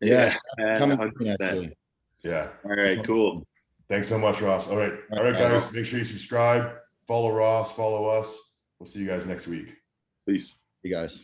Yeah. Yeah. All right, cool. Thanks so much, Ross. All right, guys. Make sure you subscribe, follow Ross, follow us. We'll see you guys next week. Peace. You guys.